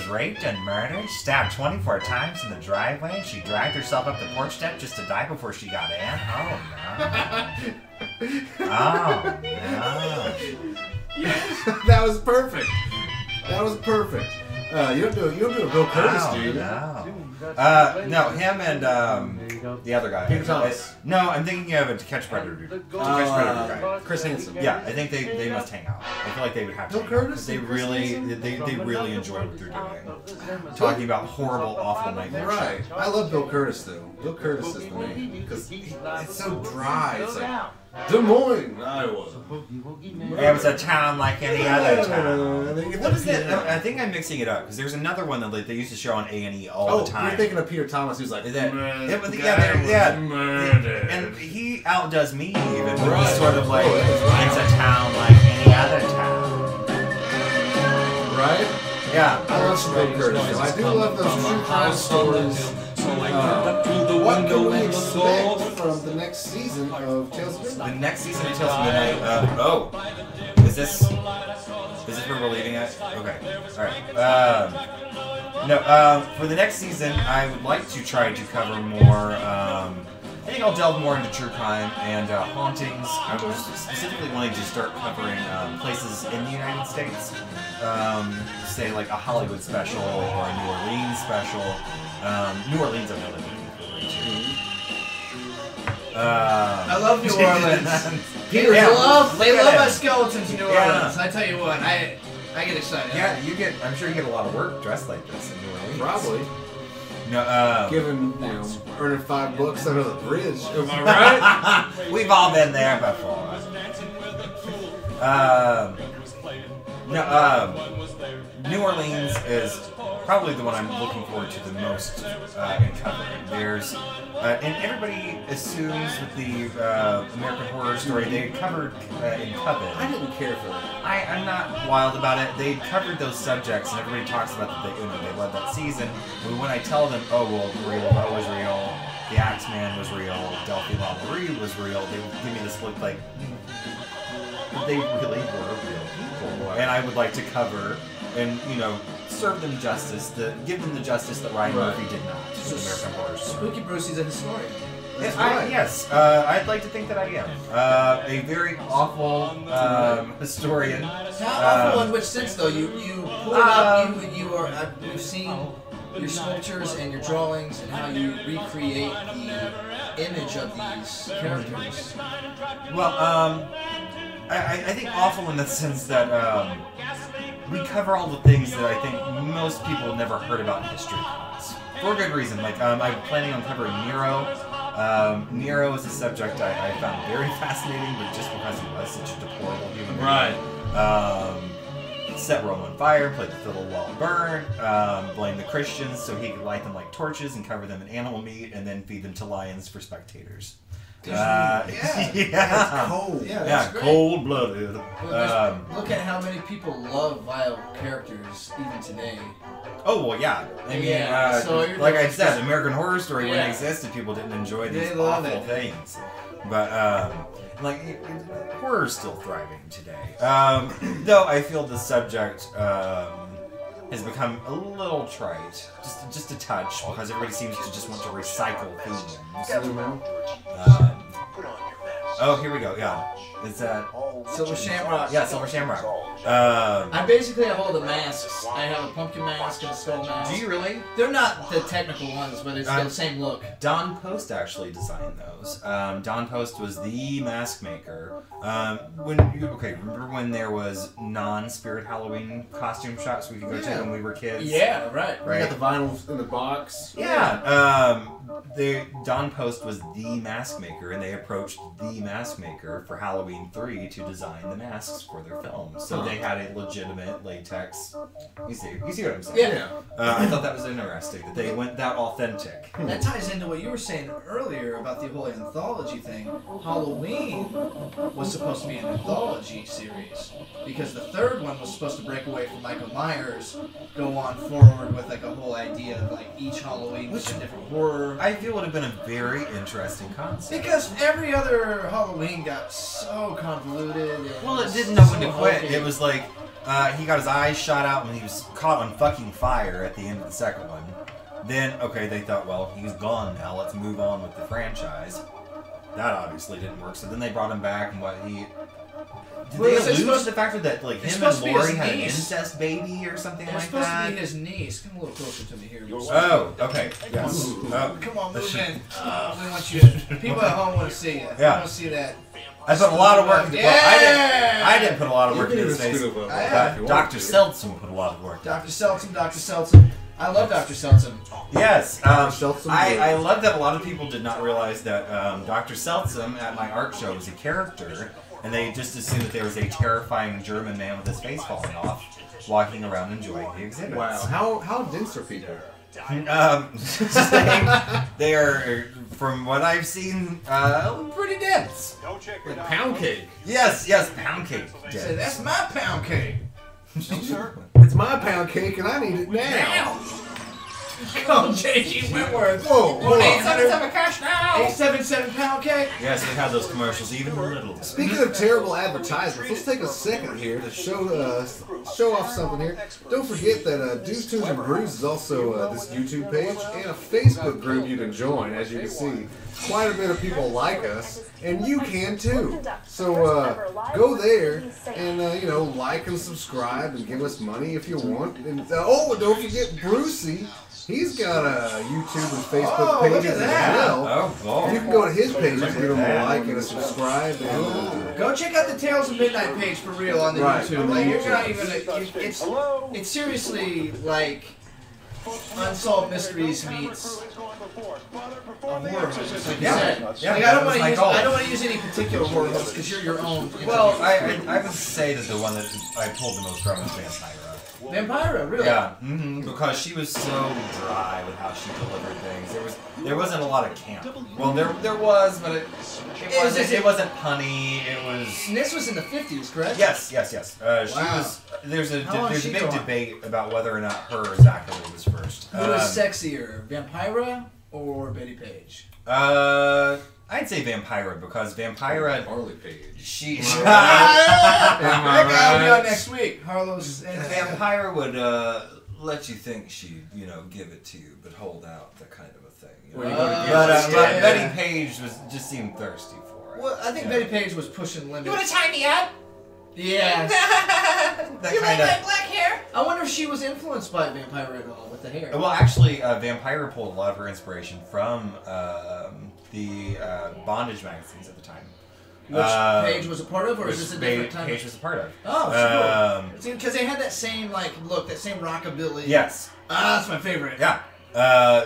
raped and murdered, stabbed 24 times in the driveway, and she dragged herself up the porch step just to die before she got in. Oh no. Oh no. That was perfect. That was perfect. You don't do a Bill Curtis, do you? No, him and the other guy. Peter Thomas. No, I'm thinking of a Catch Predator dude. Catch Predator guy. Chris Hansen. Yeah, I think they must hang out. I feel like they would have to. Bill Curtis. They really enjoy what they're doing. Talking about horrible, awful nightmares. Right. I love Bill Curtis though. Bill Curtis is the man because it's so dry. It's like Des Moines, Iowa. It was a town like any other town. What is that? I think I'm mixing it up because there's another one that they used to show on A&E all the time. You're thinking of Peter Thomas, who's like, and he outdoes me even when he's sort of like, it's a town like any other town. Right? Yeah. I love some Bill Curtis. I do love those true crime stories. What can we expect from the next season of Tales of Midnight? The next season of Tales of Midnight. Is this where we're leaving it? Okay. All right. For the next season, I would like to try to cover more. I think I'll delve more into true crime and hauntings. I was specifically wanting to start covering places in the United States. Say like a Hollywood special or a New Orleans special. New Orleans, I'm really looking forward to. I love New Orleans. Peter, they love my skeletons in New Orleans. Yeah. I tell you what, I get excited. Yeah, I'm sure you get a lot of work dressed like this in New Orleans. Probably. No, given, earning $5 under the bridge. Am I right? We've all been there before. New Orleans is probably the one I'm looking forward to the most in covering. There's, and everybody assumes with the American Horror Story they covered in Coven. I didn't care for that. I'm not wild about it. They covered those subjects, and everybody talks about that they love that season. But when I tell them, oh well, Real Mo was real, the Axeman was real, Delphi LaMarie was real, they would give me this look like they really were real people, and I would like to cover and serve them justice, give them the justice that Ryan Murphy did not to the American Horror Story. Spooky Brucie's a historian. Yes, I'd like to think that I am. A very awful historian. How awful in which sense, though? You pull it up, we've seen your sculptures and your drawings and how you recreate the image of these characters. Well, I think awful in the sense that we cover all the things that I think most people never heard about in history class. For good reason. Like, I'm planning on covering Nero. Nero is a subject I found very fascinating, but just because he was such a deplorable human being. Right. Set Rome on fire, played the fiddle while it burned, blame the Christians so he could light them like torches and cover them in animal meat and then feed them to lions for spectators. It's cold. Yeah, cold-blooded. Look at how many people love vile characters even today. Oh, well, yeah. I mean, so like I said, American Horror Story, when it existed, people didn't enjoy these awful things. But, horror's still thriving today. Though I feel the subject has become a little trite, just a touch, because everybody seems to just want to recycle themes. Oh, here we go. Yeah, it's that Silver Shamrock. Yeah, Silver Shamrock. I basically have all the masks. I have a pumpkin mask and a skull mask. Do you really? They're not the technical ones, but it's the same look. Don Post actually designed those. Don Post was the mask maker. Remember when there was non-Spirit Halloween costume shops we could go to when we were kids? Yeah, right. We got the vinyls in the box. Yeah. Don Post was the mask maker, and they approached the mask maker for Halloween 3 to design the masks for their films. So they had a legitimate latex. You see what I'm saying? Yeah. I thought that was interesting that they went that authentic. That ties into what you were saying earlier about the whole anthology thing. Halloween was supposed to be an anthology series because the third one was supposed to break away from Michael Myers, go on forward with like a whole idea of like each Halloween was a different horror. I feel it would have been a very interesting concept. Because every other Halloween got so convoluted. And Well, it didn't know when to so quit. hokey. It was like he got his eyes shot out when he was caught on fucking fire at the end of the second one. Then, they thought, well, he's gone now. Let's move on with the franchise. That obviously didn't work. So then they brought him back, and Did they allude to the fact that like him and Lori had an incest baby or something like that? It's supposed to be his niece. Come a little closer to me here. Oh, okay. Yes. Come on, move in. We want you to. People at home want to see you. Yeah. They want to see that. I put a lot of work into it. Yeah! I didn't put a lot of work into this face. Dr. Seltson put a lot of work. Dr. Seltson. I love Dr. Seltson. Yes. Seltson. I love that a lot of people did not realize that Dr. Seltson at my art show was a character, and they just assumed that there was a terrifying German man with his face falling off, walking around enjoying the exhibits. Wow. How dense are people? They are, from what I've seen, pretty dense. Like pound cake. Yes, pound cake. Say, that's my pound cake. No, sir. It's my pound cake, and I need it now. Come, J.G. Whitworth. Whoa, hold on. 877 cash now. 877 pound cake. Yes, they have those commercials, even little. Speaking of terrible advertisements, let's take a second here to show off something here. Don't forget that Dudes, Tunes, and Brews is also this YouTube page and a Facebook group you can join. As you can see, quite a bit of people like us, and you can too. So go there and like and subscribe and give us money if you want. And don't forget Brucie. He's got a YouTube and Facebook pages as well. Oh, you can go to his page and give him a like and a subscribe. And, go check out the Tales of Midnight page for real on the YouTube. Like you're not even. It's seriously like Unsolved Mysteries meets a horror host. Like you said. Yeah, like, I don't want to use any particular horror host because you're your own. Well, I would say that the one that I pulled the most from was Vampira. Vampira, really? Yeah, because she was so dry with how she delivered things. There wasn't a lot of camp. Well, there was, but it wasn't punny. It was. And this was in the 50s, correct? Yes. Wow. She was. There's a big going? debate about whether or not her or Zachary was first. Who was sexier, Vampira or Betty Page? I'd say Vampira because Vampira. Harley Page. She. That guy will be on next week. Harlow's. Vampira would let you think she'd give it to you, but hold out, that kind of a thing. But Betty Page just seemed thirsty for it. Well, I think Betty Page was pushing limits. You want to tie me up? Yeah. You like my black hair? I wonder if she was influenced by Vampira at all with the hair. Well, actually, Vampira pulled a lot of her inspiration from the bondage magazines at the time. Which Page was a part of, or is this a different time? Page was a part of. Oh, cool. Because they had that same look, that same rockabilly. Yes. That's my favorite. Yeah.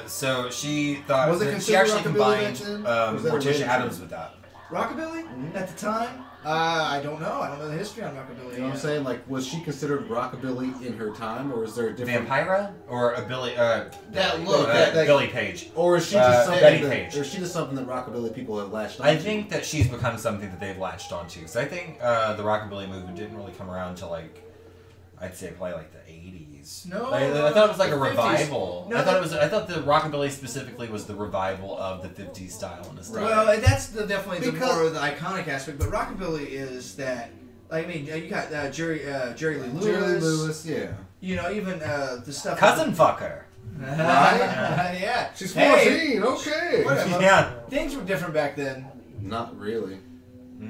So she thought Was it that she considered actually rockabilly combined back then? Morticia Adams with that. Rockabilly at the time? I don't know. I don't know the history on rockabilly. You know what I'm saying? Like, was she considered rockabilly in her time, or is there a different Vampira or a Billy? That look, that Billy Page. Or is she just something Betty that, Page. or is she just something that rockabilly people have latched on I to? think that she's become something that they've latched onto. So I think the rockabilly movement didn't really come around till I'd say probably the 80s. No, I thought it was like a the 50s. revival. No, I thought the rockabilly specifically was the revival of the 50s style and aesthetic. Well, that's definitely the more of the iconic aspect. But rockabilly is that. I mean, you got Jerry Lee Lewis. Jerry Lee Lewis, yeah. Even the stuff. Cousin fucker. Right? Yeah. She's 14. Okay. Whatever. Yeah. Things were different back then. Not really.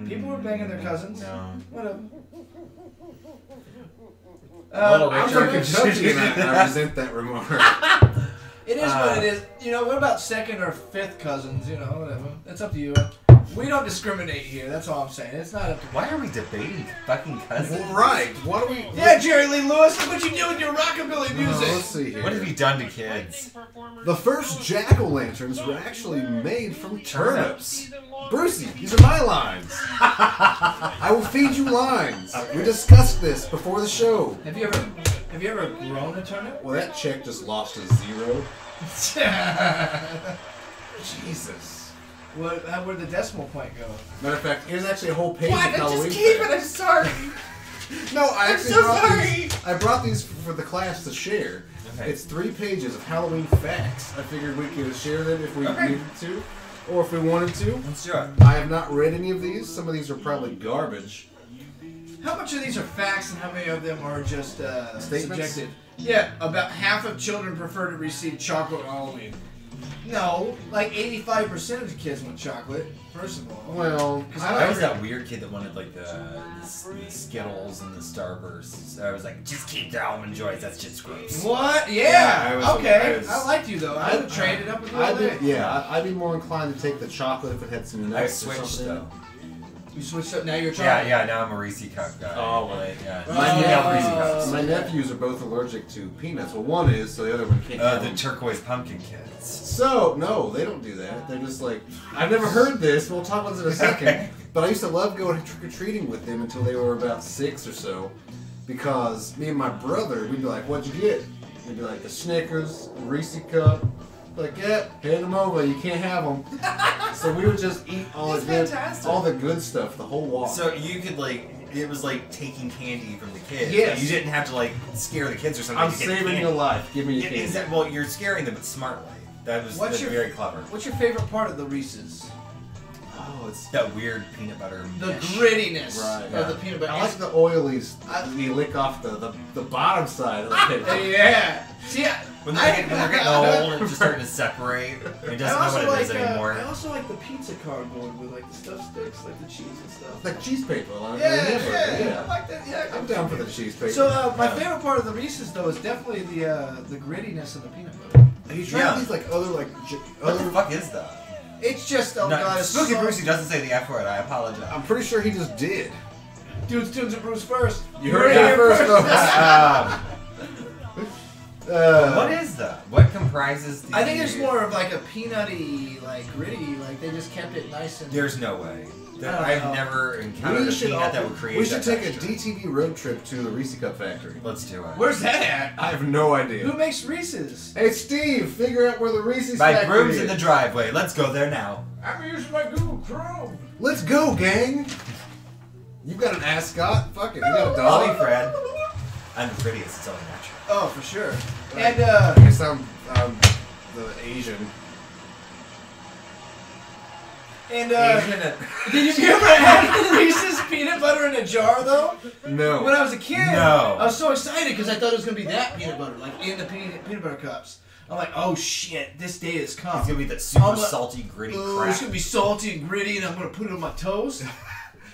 People were banging their cousins. No. Whatever. Little I'm Richard. from Kentucky and I resent that remark. It is what it is. You know, what about second or fifth cousins? You know, whatever. That's up to you. We don't discriminate here. That's all I'm saying. It's not up to me. Why are we debating fucking cousins? Well, right. What do we... Yeah, Jerry Lee Lewis, look what you do with your rockabilly music. Let's see here. What have you done to kids? The first jack-o'-lanterns were actually made from turnips. Brucie, these are my lines. I will feed you lines. We discussed this before the show. Have you ever grown a turnip? Well, that check just lost a 0. Jesus. Where'd the decimal point go? Matter of fact, here's actually a whole page What? of Halloween Just keep it. facts. I'm sorry. No, I I'm actually so brought sorry. these. I brought these for the class to share. Okay. It's 3 pages of Halloween facts. I figured we could share them if we needed to, or if we wanted to. Let's do it. I have not read any of these. Some of these are probably garbage. How much of these are facts and how many of them are just Statements? subjective? Yeah, about half of children prefer to receive chocolate on Halloween. No, like 85% of the kids want chocolate, first of all. Well, I was that weird kid that wanted like the Skittles and the Starbursts. I was like, just keep the almond joys. That's just gross. What? Yeah, Yeah. Okay. I I, was- liked you though. I would trade it up with all that. I'd be more inclined to take the chocolate if it had some I nuts or switched something. though. You switched up. Now you're Yeah, trying. yeah. Now I'm a Reese cup guy. Oh, well. yeah. My, Oh. Reese cups. my nephews are both allergic to peanuts. Well, one is, so the other one can't. have The them. turquoise pumpkin kids. So, no, they don't do that. They're just like, I've never heard this. We'll talk about this in a second. But I used to love going trick-or-treating with them until they were about 6 or so. Because me and my brother, we'd be like, what'd you get? We'd be like, the Snickers, a Reese cup. Like, yeah, hand them over. You can't have them. So we would just eat all the good stuff the whole walk. So you could like, it was like taking candy from the kids. Yes. Like, you didn't have to like scare the kids or something. I'm to get saving candy. your life. Give me your Yeah, candy. exactly. Well, you're scaring them, but smartly. That's very clever. What's your favorite part of the Reese's? Oh, it's That weird peanut butter. The mesh. grittiness Right. of the peanut butter. I like the oilies. You lick off the bottom side of the paper. Yeah. See, When they're getting old and just starting to separate, it doesn't know what it is anymore. I also like the pizza cardboard with like the stuff sticks, like the cheese and stuff. Like cheese paper. Like Yeah, I like that. Yeah, I'm down for the cheese paper. So my favorite part of the Reese's though is definitely the grittiness of the peanut butter. Have you tried Yeah. these like other like What the fuck is that? It's just oh No, god, it's Spooky so, Brucie doesn't say the F word. I apologize. I'm pretty sure he just did. Tunes and Bruce first. You heard it here first, folks. What is that? What comprises the... I think it's more of like a peanutty, like gritty, like they just kept it nice and. There's no way. I don't I've know. never encountered a peanut that would create we should that take a texture. DTV road trip to the Reese Cup factory. Let's do it. Where's that at? I have no idea. Who makes Reese's? Hey Steve, figure out where the Reese's By factory brooms is. in the driveway. Let's go there now. I'm using my Google Chrome. Let's go, gang. You got an ascot? Fuck it, you got a I'll be dog. Fred. I'm the prettiest. It's only natural. Oh, for sure. Right. And I guess I'm the Asian. and Asian did you ever have Reese's peanut butter in a jar though? No. When I was a kid, No. I was so excited because I thought it was gonna be that peanut butter, like in the peanut butter cups. I'm like, oh shit, this day has come. It's gonna be that super I'm a- salty, gritty Oh, crap. it's gonna be salty and gritty, and I'm gonna put it on my toast.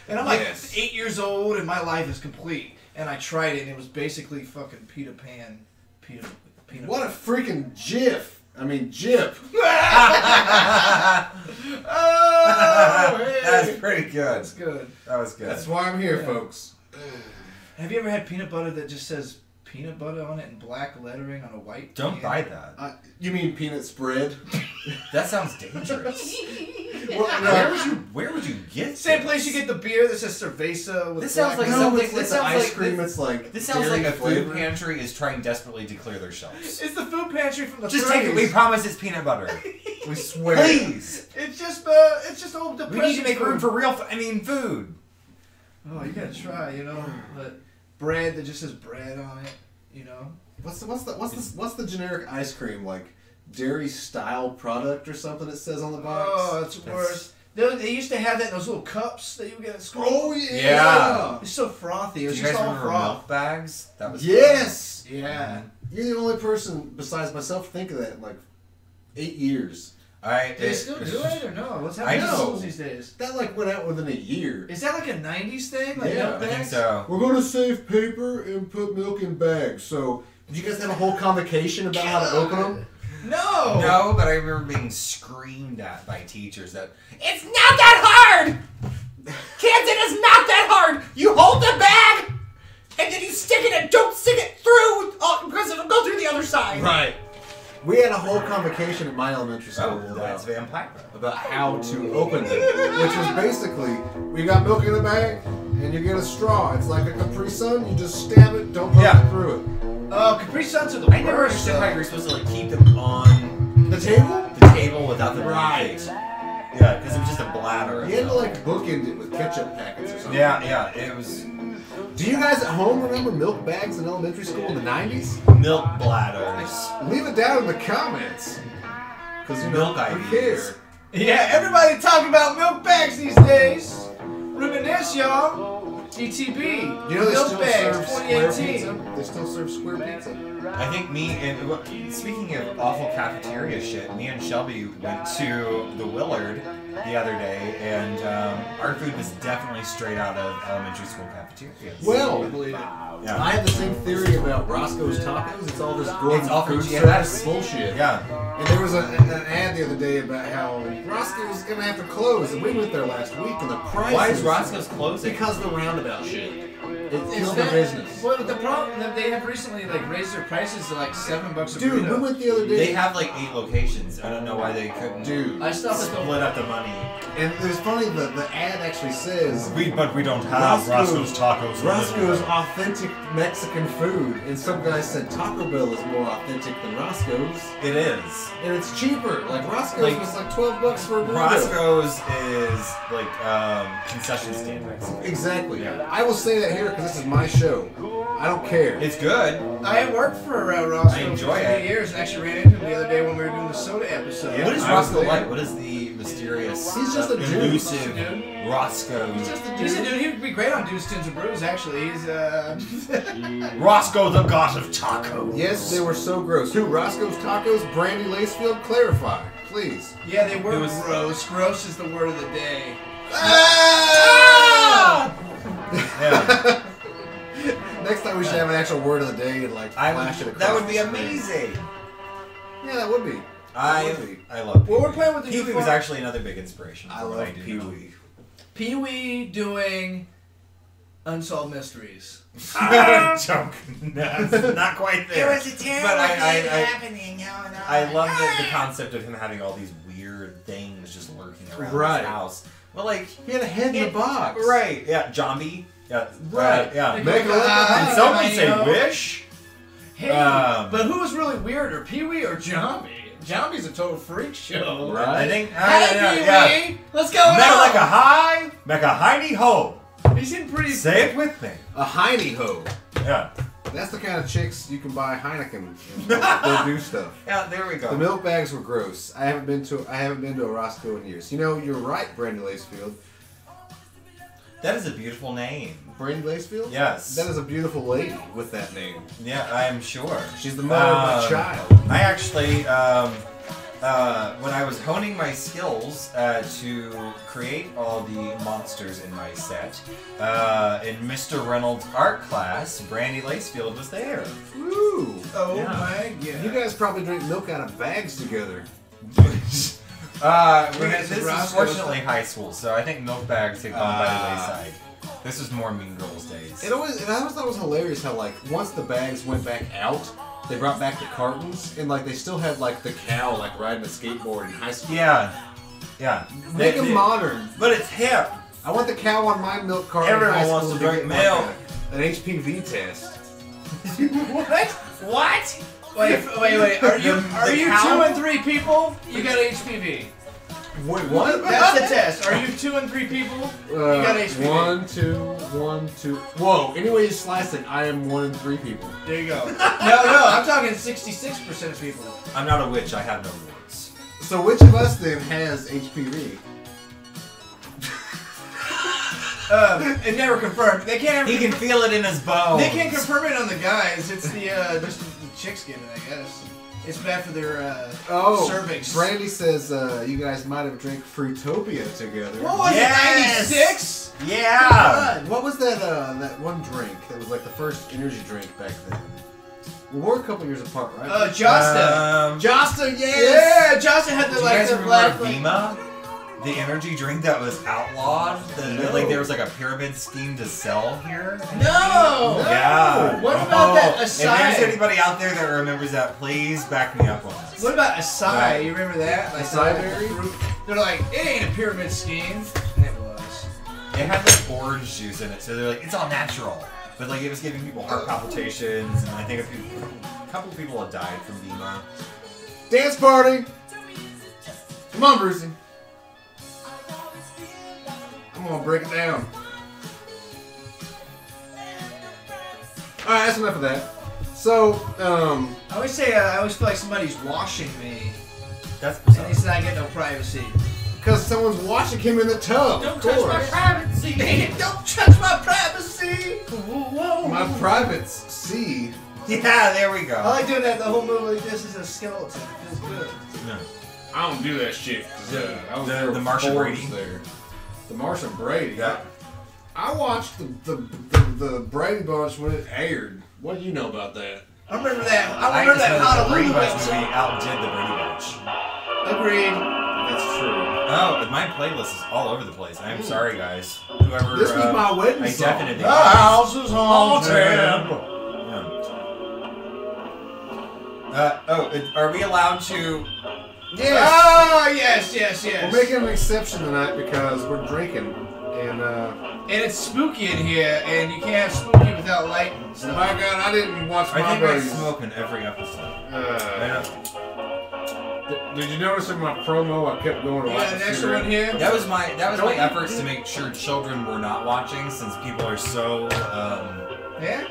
And I'm like Yes. 8 years old, and my life is complete. And I tried it, and it was basically fucking Peter Pan, peanut What a freaking GIF. I mean, Jip. Oh, hey. That's pretty good. That's good. That was good. That's why I'm here, Yeah. folks. Have you ever had peanut butter that just says peanut butter on it in black lettering on a white Don't can? buy that. You mean peanut spread? That sounds dangerous. Well, Where would you get Same this? place you get the beer that says cerveza with This sounds black like no, something- it's this the sounds ice like- cream. this- It's like This sounds dairy like a flavor. food pantry is trying desperately to clear their shelves. It's the food pantry from the Just 30s. take it. We promise it's peanut butter. We swear. Please. It's just old We depression. need to make room food. for real. Food. Oh, you gotta try. You know, but bread that just says bread on it. You know. What's the generic ice cream like? Dairy style product or something it says on the box. Oh, it's worse. They used to have that in those little cups that you would get at school. Oh yeah. Yeah. It's so frothy. It Do was you just guys all remember froth. milk bags? That was Yes. Yeah. You're the only person besides myself to think of that in like 8 years. Do they still do it or no? What's happening to schools these days? That like went out within a year. Is that like a 90s thing? Like Yeah, milk I think bags? so. We're going to save paper and put milk in bags. So, did you guys have a whole convocation about how to open them? No! No, but I remember being screamed at by teachers that It's not that hard! Kids, it is not that hard! You hold the bag, and then you stick it and don't stick it through, because it'll go through the other side. Right. We had a whole convocation at my elementary school that's vampire. about how to open them, which was basically, we got milk in the bag, and you get a straw. It's like a Capri Sun. You just stab it, don't poke it through it. Oh, Capri Suns are the I never worst. understood how you're supposed to like keep them on The table? the table without them Right. being Yeah, because it was just a bladder. You had to like bookend it with ketchup packets or something. Yeah, it was Do you guys at home remember milk bags in elementary school in the 90s? milk bladders. Leave it down in the comments. Because you know, Milk who IVs. cares? Yeah, everybody talking about milk bags these days. Reminisce, y'all. ETB. You know they milk still bags, serve square 2018. pizza? They still serve square pizza. I think speaking of awful cafeteria shit, me and Shelby went to the Willard the other day, and our food was definitely straight out of elementary school cafeterias. Well, Yeah. I have the same theory about Roscoes Tacos. It's all this gourmet It's all food yeah, service bullshit. Yeah. And there was an ad the other day about how Roscoe's is gonna have to close, and we went there last week, and the price. Why is Roscoe's closing? Because of the roundabout shit. It Is killed the that- business. Well, the problem that they have recently like raised their prices to like $7 a Dude, we burrito. went the other day. They have like 8 locations. I don't know why they couldn't Dude. I stopped at the split up the money. And it was funny, the ad actually says But we don't Roscoe's Tacos. Roscoe's authentic Mexican food, and some guy said Taco Bell is more authentic than Roscoe's, It is. and it's cheaper. Like Roscoe's Like, was like $12 for a burrito. Roscoe's is like concession stand Mexican. Exactly. Yeah. I will say that here because this is my show. I don't care. It's good. I worked for Roscoe I enjoy for 3 it. years and actually ran into him the other day when we were doing the soda episode. Yeah. What is I was Roscoe there. like? What is the mysterious, He's just a dude. elusive Dude. Roscoe? He's a dude. He would be great on Dudes, Tunes, and Brews. Actually, he's Roscoe, the god of tacos. Yes, they were so gross. Who? Roscoe's Tacos? Brandy Lacefield? Clarify, please. yeah, they were It was- gross. Gross is the word of the day. Yeah. Next time we should have an actual word of the day and like flash it across. That would be the screen. amazing. Yeah, that would be. I love Pee-wee. Well, we're playing with the new Pee-wee was form- actually another big inspiration. I for what love I do now. Pee-wee. Pee-wee doing Unsolved Mysteries. Joke. No, not quite there. It was a terrible But thing happening. No. I love the concept of him having all these weird things just lurking around Right. his house. But like, He had a head in a box. right? Yeah, zombie. Yeah, Right. yeah. Make a Did someone say wish? Hey, but who was really weirder, Pee-wee or Zombie? Zombie's a total freak show. Right. I think. Hey, Pee-wee! Let's go Make out! like a high, make a hiney ho. He seemed pretty... Say it with me. A Heine ho. Yeah. That's the kind of chicks you can buy Heineken. They'll do stuff. Yeah, there we go. The milk bags were gross. I haven't been to a Roscoe in years. You know, you're right, Brandy Lacefield. That is a beautiful name. Brandy Lacefield? Yes. That is a beautiful lady with that name. Yeah, I am sure. She's the mother of my child. I actually, when I was honing my skills to create all the monsters in my set, in Mr. Reynolds' art class, Brandy Lacefield was there. Woo! Oh Yeah. my god. You guys probably drink milk out of bags together. This Roscoe's. is fortunately high school, so I think milk bags had gone by the wayside. This was more Mean Girls days. I always thought it was hilarious how like once the bags went back out, they brought back the cartons and like they still had like the cow like riding a skateboard in high school. Yeah. Yeah. Make them modern. But it's hip. I want the cow on my milk carton. Everyone in high wants school to drink get, like, milk. an HPV test. What? What? Wait. Are you The 2 cow? and 3 people? You got HPV. Wait, what? That's the test. Are you 2 and 3 people? You got HPV. 1, 2. Whoa! Any way you slice it, I am 1 in 3 people. There you go. No, I'm talking 66% of people. I'm not a witch, I have no warts. So which of us then has HPV? It never confirmed. They can't. He can feel it in his bones. They can't confirm it on the guys. It's the just the chicks getting it, I guess. It's bad for their cervix. Brandy says you guys might have drank Fruitopia together. What was it? 96? Yeah. What was that that one drink that was like the first energy drink back then? We're a couple years apart, right? Josta. Josta, yes! Yeah, Josta had the Do you like guys the remember black. Vima? The energy drink that was outlawed? Like there was like a pyramid scheme to sell here? No! Yeah. What about that If Acai? there's anybody out there that remembers that, please back me up on this. What about Acai? You remember that? Like Acai the berry? fruit. They're like, it ain't a pyramid scheme. And it was. It had like orange juice in it, so they're like, it's all natural. But like it was giving people heart palpitations, and I think a couple people had died from Vima. Dance party! Come on, Brucie. I'm gonna break it down. Alright, that's enough of that. So, I always say, I always feel like somebody's washing me. That's And bizarre. he said I get no privacy. because someone's washing him in the tub. Don't of touch my course. privacy! Don't touch my privacy! Whoa. My privates see. Yeah, there we I go. like doing that the whole movie like this is a skeleton. It feels good. No. I don't do that shit. I was there The with Martian Forbes Brady? there. The Martian Brady. Yeah. I watched the Brady Bunch when it aired. What do you know about that? I remember that. I I remember just know that that the Honolulu Brady Bunch episode. movie outdid the Brady Bunch. Agreed. That's true. Oh, my playlist is all over the place. I'm sorry, guys. Whoever. This was my wedding I song. definitely. The house is haunted. Are we allowed to? Yes. Oh, yes. We're making an exception tonight because we're drinking, and And it's spooky in here, and you can't have spooky without light and oh stuff. my God, I didn't watch I my think I buddies. smoke in every episode. Did you notice in my promo I kept going to You light got the an extra cigarette? one here? That was my efforts to make sure children were not watching, since people are so Yeah?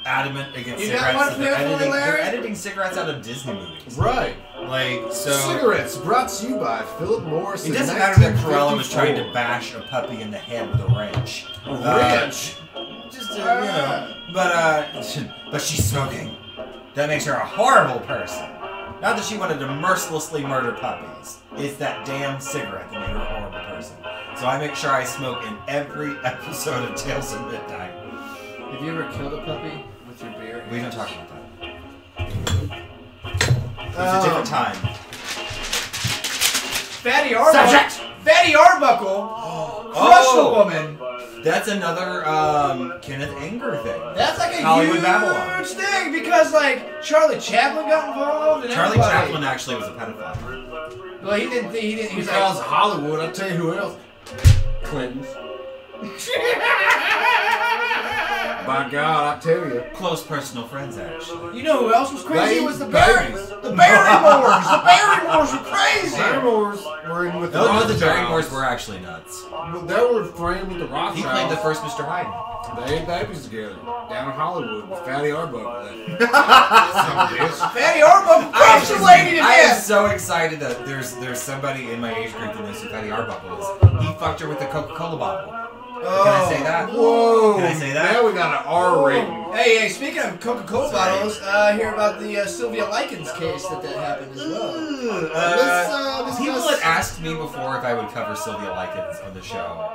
adamant against You got cigarettes one that here for me, Larry? they're editing cigarettes out of Disney movies. Right. Like so. Cigarettes brought to you by Philip Morris. It in doesn't matter that Cruella was 1954. trying to bash a puppy in the head with a wrench. Wrench. Just you know, but she's smoking. That makes her a horrible person. Not that she wanted to mercilessly murder puppies. It's that damn cigarette that made her a horrible person. So I make sure I smoke in every episode of Tales of Midnight. Have you ever killed a puppy with your beer? We don't talk about that. It was a different time. Fatty Arbuckle. Fatty Arbuckle crushed a woman. That's another Kenneth Anger thing. That's like a Hollywood huge Babylon. thing because like Charlie Chaplin got involved and Charlie everybody. Chaplin actually was a pedophile. Well, he didn't. He was Because like, Hollywood, I'll tell you who else. Clintons. By God, I tell you. Close personal friends, actually. you know who else was crazy? It was the Babies. Barrymores. The Barrymores. The Barrymores were crazy. Barrymores were in with the No, the Rothschilds. Barrymores were actually nuts. They were friends with the He Rothschilds. played the first Mr. Hyde. They had babies together down in Hollywood with Fatty Arbuckle. Fatty Arbuckle crushed a lady to I am death. so excited that there's somebody in my age group that knows who Fatty Arbuckle is. He fucked her with a Coca-Cola bottle. Can I say that? Whoa! Can I say that? Now we got an R rating. Hey, speaking of Coca-Cola bottles, hear about the Sylvia Likens case that happened as well. People had asked me before if I would cover Sylvia Likens on the show,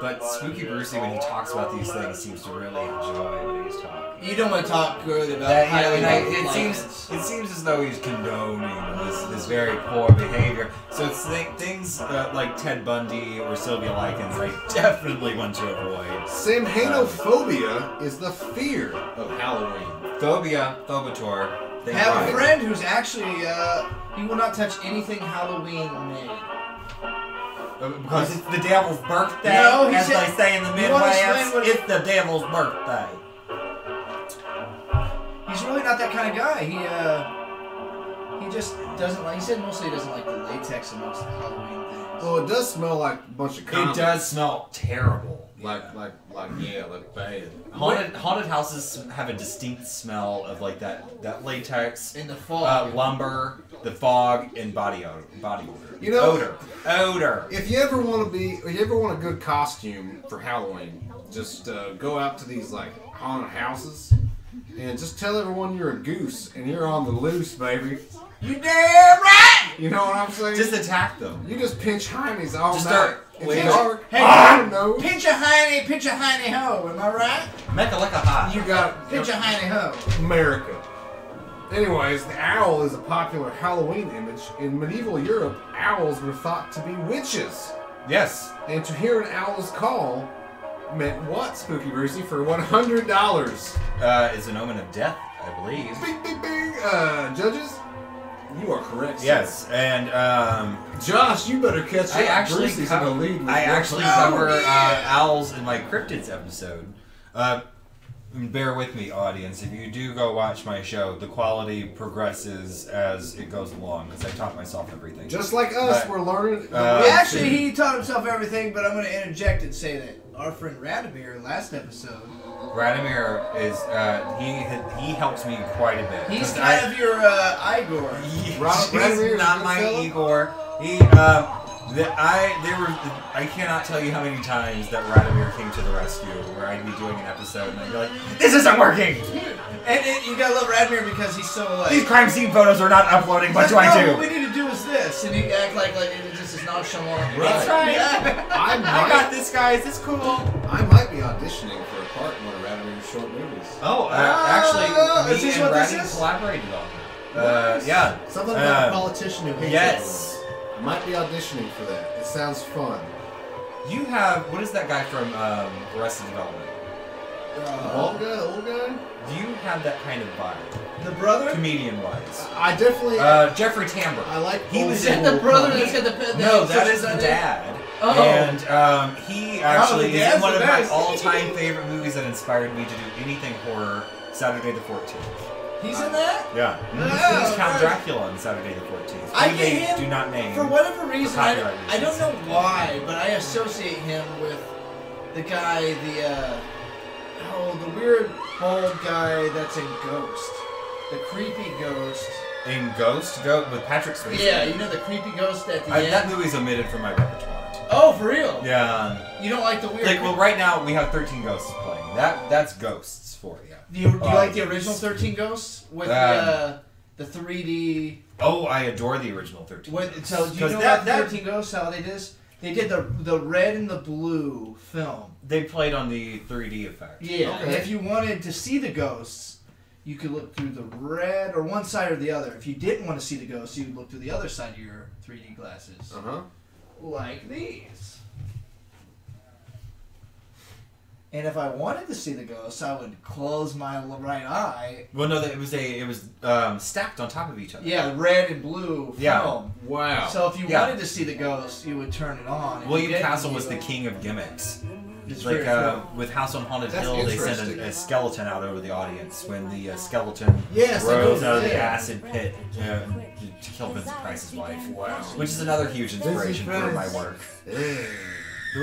but Spooky Brucie, when he talks about these things, seems to really enjoy when he's talking. You don't want to talk good about That, highly it Likens. seems as though he's condoning this very poor behavior. So it's things like Ted Bundy or Sylvia Likens, I definitely want to avoid. Samhainophobia is the fear of Halloween. Phobia, Phobator. I have a friend who's actually, he will not touch anything Halloween made. Because it's the devil's birthday, No, he as said- they say in the you wanna Midwest, explain what- it's the devil's birthday. He's really not that kind of guy. He just doesn't like. He said mostly he doesn't like the latex amongst the Halloween things. Well, it does smell like a bunch of condoms. It does smell terrible. Like bad. Haunted houses have a distinct smell of like that latex, In the fog. lumber, the fog, and body odor. You know, odor. If you ever want a good costume for Halloween, just go out to these like haunted houses and just tell everyone you're a goose and you're on the loose, baby. You damn right! You know what I'm saying? Just attack them. You just pinch heinies all Just night. start- It's wait. dark. Hey, I don't know. pinch a hiney ho, am I right? Make a like a hot. You got Pinch a hiney ho. America. Anyways, the owl is a popular Halloween image. In medieval Europe, owls were thought to be witches. Yes. And to hear an owl's call meant what, Spooky Brucie, for $100? Is an omen of death, I believe. Bing, bing, bing. Judges? You are correct, sir. Yes, and Josh, you better catch up. I actually Brucie's in the lead with cover owls in my cryptids episode. Bear with me, audience. If you do go watch my show, the quality progresses as it goes along because I taught myself everything. Just like us, But, we're learning. Actually, he taught himself everything, but I'm going to interject and say that our friend Radomir, last episode, Radomir is he helps me quite a bit. he's kind of your Igor. He's Radomir's not a my good fella? Igor. I cannot tell you how many times that Radomir came to the rescue where I'd be doing an episode and I'd be like, this isn't working! And you gotta love Radomir because he's so like... These crime scene photos are not uploading, what do no, I do? what we need to do is this. And he act like it just is nonchalant. Right. That's right. Yeah. I I got this, guys. It's cool. might be auditioning for a part in one of Radomir's short movies. Oh, is actually, this me and what this Brandy is? collaborated on it. Yeah. Something about a politician who hates Yes. everyone. I might be auditioning for that. It sounds fun. You have, what is that guy from Arrested Development? Old guy, the old guy? Do you have that kind of vibe? The brother? Comedian-wise. I definitely. Jeffrey Tambor. I like. He was Is that the brother that's got the... No, that is the dad. Oh. And he actually the is dad's in one the of my best. all-time favorite movies that inspired me to do anything horror, Saturday the 14th. He's in that? Yeah. Oh, He was Count right. Dracula on Saturday the 14th. I Who get they him do not name. For whatever reason, I copyright don't reasons. know why, but I associate him with the guy, the weird bald guy that's in Ghost. The creepy ghost. In Ghost, with Patrick Swayze. Yeah, you know the creepy ghost at the end? That movie's omitted from my repertoire. Oh, for real? Yeah. You don't like the weird... Like, well, right now we have 13 ghosts playing. That's Ghosts for you. Do you like the original 13 Ghosts? With the 3D... Oh, I adore the original 13 Ghosts. So, do you know about 13 Ghosts, how they did this? They did the red and the blue film. They played on the 3D effect. Yeah, Okay. and if you wanted to see the ghosts, you could look through the red or one side or the other. If you didn't want to see the ghosts, you would look through the other side of your 3D glasses. Uh-huh. Like these. And if I wanted to see the ghosts, I would close my right eye. Well, no, it was stacked on top of each other. Yeah, red and blue Yeah. film. Wow. So if you Yeah. wanted to see the ghosts, you would turn it on. If you William didn't, Castle you was the would- king of gimmicks. It's Like very cool. with House on Haunted That's Hill, they sent interesting. a skeleton out over the audience when the skeleton Yes, I rose know, out of the yeah. acid pit to kill Vincent Price's wife. Wow. Which is another huge inspiration for my work.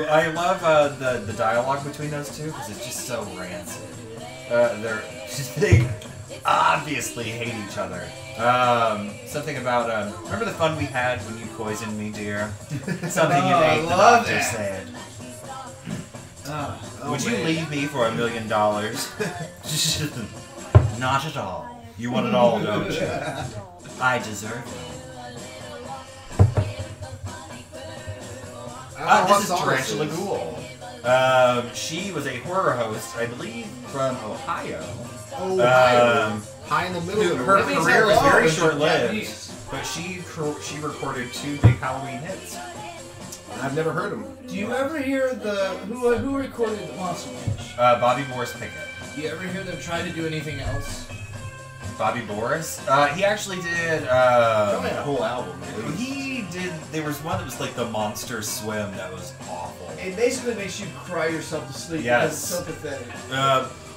I love the dialogue between those two because it's just so rancid. They obviously hate each other. Something about remember the fun we had when you poisoned me, dear? Something you Oh, I ate. The love doctor that. said. Oh, Would you man. leave me for $1 million? Not at all. You want it all, don't you? I deserve it. This is Tarantula Ghoul. She was a horror host, I believe, from Ohio. Ohio. High in the middle of the Her That means career was hello very in short-lived, Japanese. but she recorded 2 big Halloween hits. I've never heard him. Do you ever hear who recorded the Monster Mash? Bobby Boris Pickett. Do you ever hear them try to do anything else? Bobby Boris? He actually did. Probably a whole album. Maybe. He did. There was one that was like the Monster Swim that was awful. It basically makes you cry yourself to sleep Yes. because it's so pathetic.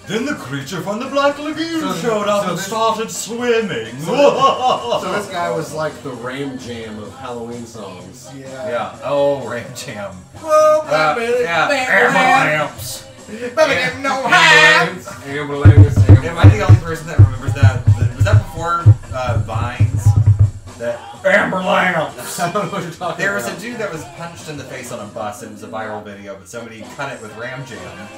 Then the creature from the Black Lagoon So- showed up so and this- started swimming. So this guy was like the Ram Jam of Halloween songs. Yeah. Yeah. Oh, Ram Jam. Whoa, Yeah. Amber lamps. But I didn't know how. Ambulance. Am I the only person that remembers that? Was that before Vines? That Amber lamps. I don't know what you're talking There was about. a dude that was punched in the face on a bus. It was a viral video, but somebody cut it with Ram Jam.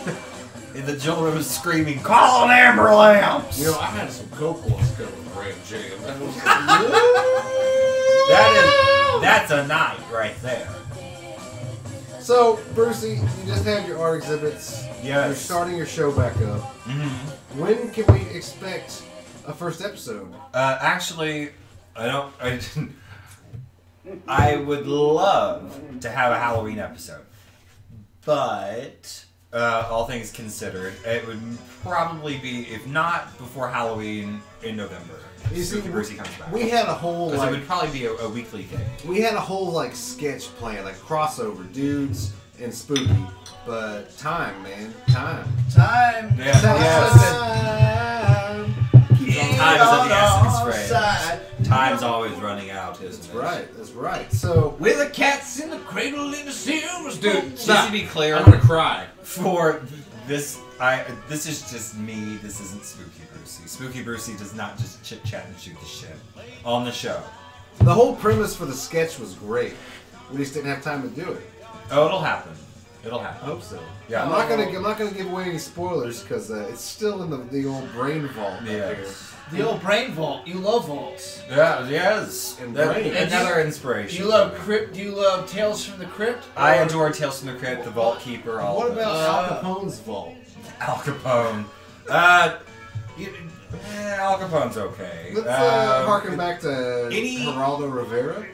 And the children was screaming, "Call an Amber lamps!" You know, I had some Coke once covered with Ram Jam. That was That's a night right there. So, Brucie, you just had your art exhibits. Yes. You're starting your show back up. Mm-hmm. When can we expect a first episode? Actually, I would love to have a Halloween episode, but all things considered, it would probably be, if not before Halloween, in November. You see, Brucie comes back. We had a whole Because it like would probably be a weekly thing. we had a whole like sketch plan, like crossover, dudes and spooky. But time, man, time. Time. Yeah. Time. Time is of the essence, Fred. Outside. Time's always running out, isn't That's it? right. That's right. So, With the cats in the cradle in the silver spoon. dude, Just stop. to be clear, I'm gonna cry. for this, this is just me. This isn't Spooky Brucie. Spooky Brucie does not just chit chat and shoot the shit on the show. The whole premise for the sketch was great. We just didn't have time to do it. Oh, it'll happen. It'll I happen. hope so. Yeah. I'm not gonna give away any spoilers because it's still in the old brain vault up Yeah. here. The old brain vault. You love vaults. Yeah. Yes. And That- brain. another Do inspiration. you love crypt? Do you love Tales from the Crypt? I Or- adore Tales from the Crypt, The Vault Keeper, all What of about those. Al Capone's vault? Al Capone? Al Capone's okay. Let's harken back to any- Geraldo Rivera.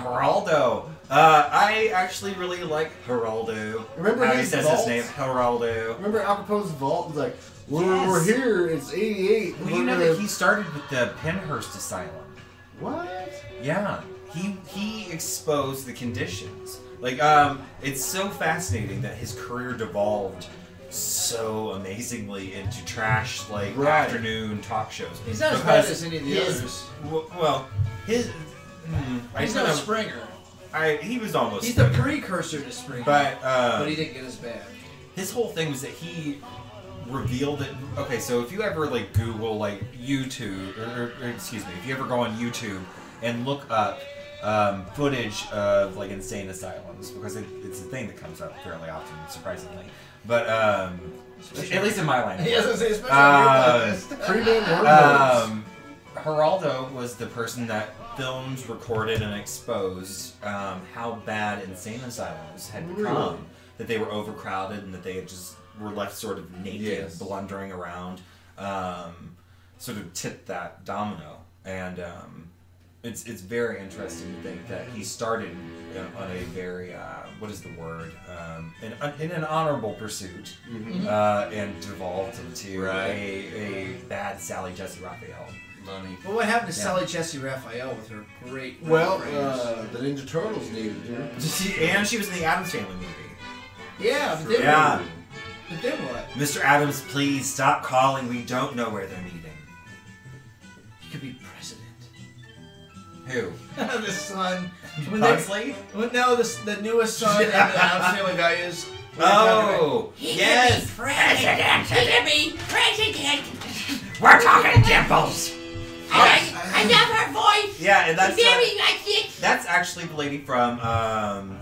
Geraldo. I actually really like Geraldo. Remember how he his says vault? his name, Geraldo. Remember Al Capone's vault was like, when Yes. we're here, it's 88. Well, you know that he started with the Penhurst Asylum. What? Yeah, he exposed the conditions. Like, it's so fascinating that his career devolved so amazingly into trash, like, Right. afternoon talk shows. He's not as Because bad as any of the his- others. Well, his. He's not a Springer. He was almost. He's the Springer. precursor to Springer. But he didn't get as bad. his whole thing was that he revealed it. Okay, so if you ever like Google like YouTube, or excuse me, if you ever go on YouTube and look up footage of like insane asylums, because it's a thing that comes up fairly often, surprisingly. But at least in my language. He doesn't say especially on your list. Pre-band wormholes. Geraldo was the person that filmed, recorded, and exposed how bad insane asylums had become. Really? That they were overcrowded and that they had just were left sort of naked, Yes. blundering around. Sort of tipped that domino. And it's very interesting to think that he started on a very, what is the word? In an honorable pursuit. And devolved into Right. a bad Sally Jesse Raphael. Money. But what happened to Yeah. Sally Jesse Raphael with her great Well, range? the Ninja Turtles needed her. And she was in the Addams Family movie. Yeah, but then, Yeah. but then what? Mr. Adams, please stop calling. We don't know where they're meeting. He could be president. Who? The son. Huxley? Well, no, the newest son in the Addams Family Values. Oh, yes. President! He can be president! We're talking dimples. I love her voice! Yeah, and that's Very like it! that's actually the lady from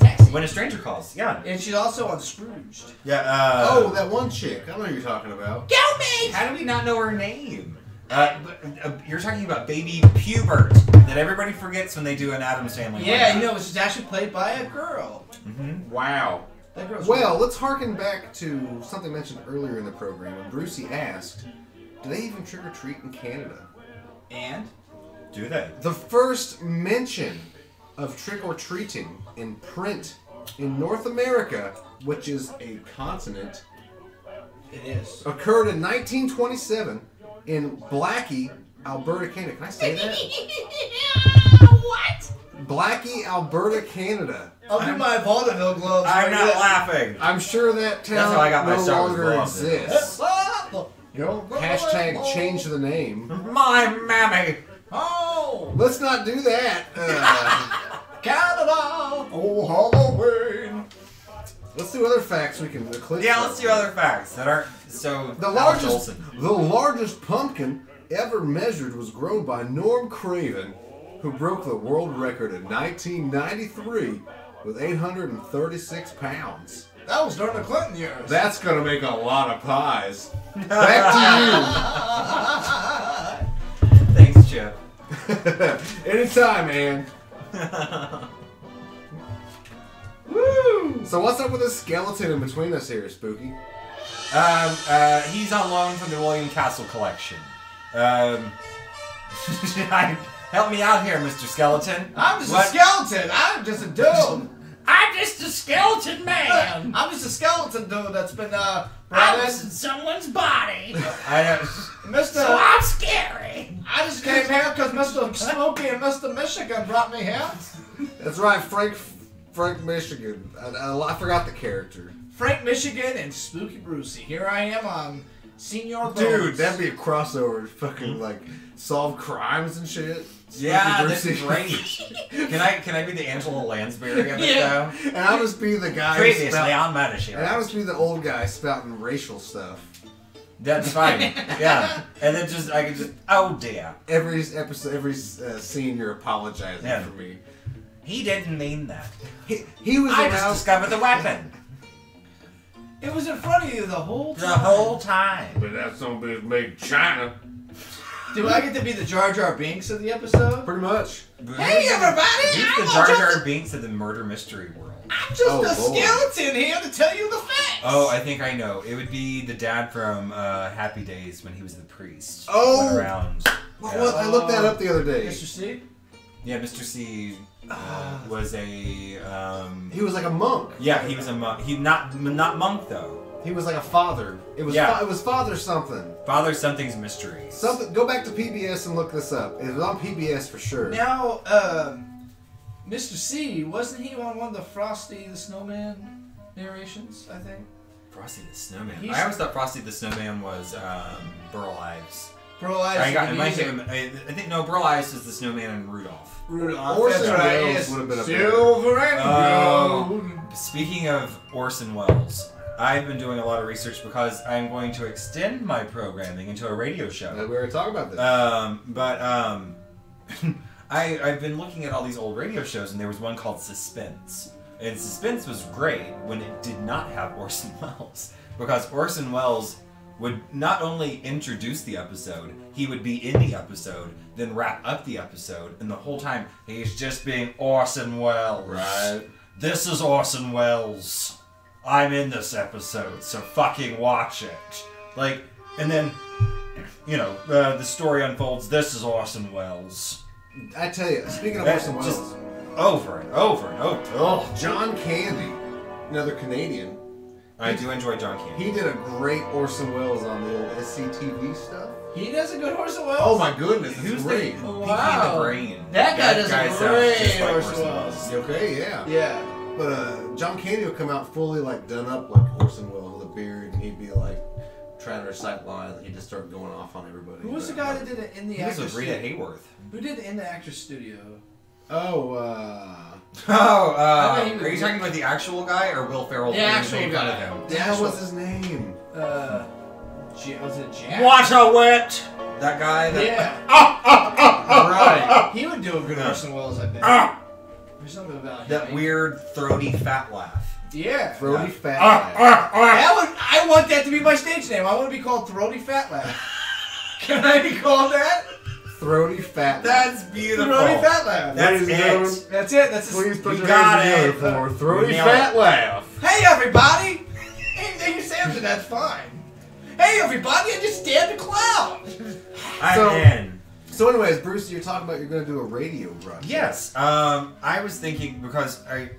Taxi. When a Stranger Calls. Yeah. And she's also on Scrooged. Yeah. Oh, that one chick. I know who you're talking about. Go me! How do we not know her name? You're talking about Baby Pubert that everybody forgets when they do an Addams Family. Yeah, you know, she's actually played by a girl. Wow. That girl's Well, let's harken back to something mentioned earlier in the program when Brucie asked, do they even trick or treat in Canada? and Do they? The first mention of trick or treating in print in North America, which is a continent, it is. occurred in 1927 in Blackie, Alberta, Canada. Can I say that? What? Blackie, Alberta, Canada. I'll do my vaudeville gloves. I'm like not this. laughing. I'm sure that town That's how I got my no Star Wars longer gloves. exists. Ah! Hashtag change the name. My mammy. Oh, Let's not do that. Canada. Oh, Halloween. Let's do other facts we can eclipse. Yeah, let's do other facts that aren't so. The Alex largest, Olsen. the largest pumpkin ever measured was grown by Norm Craven, who broke the world record in 1993 with 836 pounds. That was during the Clinton years. That's gonna make a lot of pies. Back Thanks, Chip. to you. Anytime, man. Woo! So what's up with this skeleton in between us here, Spooky? He's on loan from the William Castle collection. Help me out here, Mr. Skeleton. I'm just What? a skeleton. I'm just a dude. I'm just a skeleton man. I'm just a skeleton dude that's been I brought was in someone's body, I know. Mr. so I'm scary. I just came here because Mr. Smokey and Mr. Michigan brought me here. That's right, Frank Michigan. I forgot the character. Frank Michigan and Spooky Brucie. Here I am on Senior Dude, Bones. that'd be a crossover. Fucking like solve crimes and shit. Yeah, Spooky that's Brucie. great. Can I be the Angela Lansbury of it Yeah. though? And I'll just be the guy. Previously spout- on Murder and I'll just be the old guy spouting racial stuff. That's fine. Yeah, and then I could just oh dear, Every episode, every scene, you're apologizing Yeah. for me. he didn't mean that. He was I just around. discovered the weapon It was in front of you the whole the time. whole time. But that's something that's made in China. Do I get to be the Jar Jar Binks of the episode? Pretty much. Hey everybody! He's I'm the Jar just Jar Binks of the murder mystery world. I'm just Oh, a Lord. skeleton here to tell you the facts. Oh, I think I know. It would be the dad from Happy Days when he was the priest. Oh! Went around. Well, I looked that up the other day. Mr. C? Yeah, Mr. C was a. He was like a monk. Yeah, he was a monk. He not monk though. He was like a father. It was Yeah. it was Father something. Father something's mysteries. Something. Go back to PBS and look this up. It was on PBS for sure. Now, Mr. C, wasn't he on one of the Frosty the Snowman narrations, I think? Frosty the Snowman. He's- I always thought Frosty the Snowman was Burl Ives. Bro, I think no, Burl Ives is the snowman in Rudolph. Rudolph. Orson That's right, Welles yes. would have been a Silver and Oh. gold. Speaking of Orson Welles, I've been doing a lot of research because I'm going to extend my programming into a radio show. We were talking about this. I've been looking at all these old radio shows, and there was one called Suspense. And Suspense was great when it did not have Orson Welles, because Orson Welles would not only introduce the episode, he would be in the episode, then wrap up the episode, and the whole time he's just being Orson Welles. Right. This is Orson Welles. I'm in this episode, so fucking watch it. Like, and then, you know, the story unfolds. This is Orson Welles. I tell you, speaking of That's Orson just Welles, over and over and over. oh, John Candy, another Canadian. I do enjoy John Candy. He did a great Orson Welles on the old SCTV stuff. He does a good Orson Welles. Oh my goodness, it's Who's great. the Oh, Pinky wow. and the Brain? That guy does a sounds great just like Orson Welles. Okay, yeah. Yeah. But John Candy will come out fully like done up like Orson Welles with a beard, and he'd be like trying to recite lines, and he'd just start going off on everybody. Who was the guy that did it in the He was actor's with Rita studio? Hayworth. Who did it in the actor's studio? Oh, Oh, I think he are you was- talking about the actual guy or Will Ferrell? The who actual made fun of guy. him? the hell was his name? Was it Jack? What a wit! That guy? That, Yeah. Right. He would do a good Orson Welles, I think. There's something about him. That weird, throaty, fat laugh. Yeah. Throaty Yeah. Fat Laugh. I want that to be my stage name. I want to be called Throaty Fat Laugh. Can I be called that? Throaty Fat Laugh. That's beautiful. Throaty Fat Laugh. That's Ladies and it. gentlemen, That's it. That's please put You your got hands it. together for Throaty Nailed Fat Laugh. Hey everybody! Anything you say after that's fine. Hey everybody! I just stabbed a clown. I'm So- in. So anyways, Bruce, you're talking about you're going to do a radio broadcast. Yes. I was thinking because I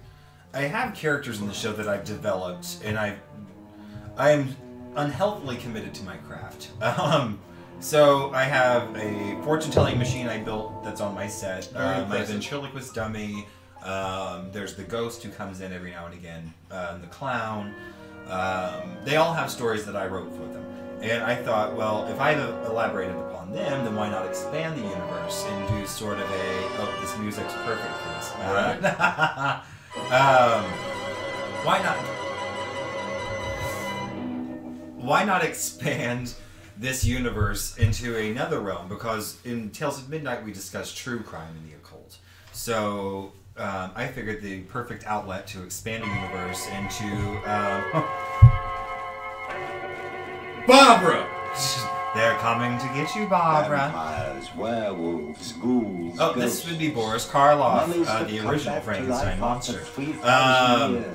have characters in the show that I've developed, and I am unhealthily committed to my craft. So I have a fortune-telling machine I built that's on my set. Very My impressive. ventriloquist dummy. There's the ghost who comes in every now and again. The clown. They all have stories that I wrote for them. And I thought, well, if I've elaborated upon them, then why not expand the universe and do sort of a, oh, this music's perfect for this. Why not expand this universe into another realm? Because in Tales of Midnight we discussed true crime and the occult. So I figured the perfect outlet to expand a universe into Barbara! They're coming to get you, Barbara. Vampires, werewolves, ghouls, Oh, this ghosts. would be Boris Karloff, Mummies that the come original back to Frankenstein life after monster. 3,000 years.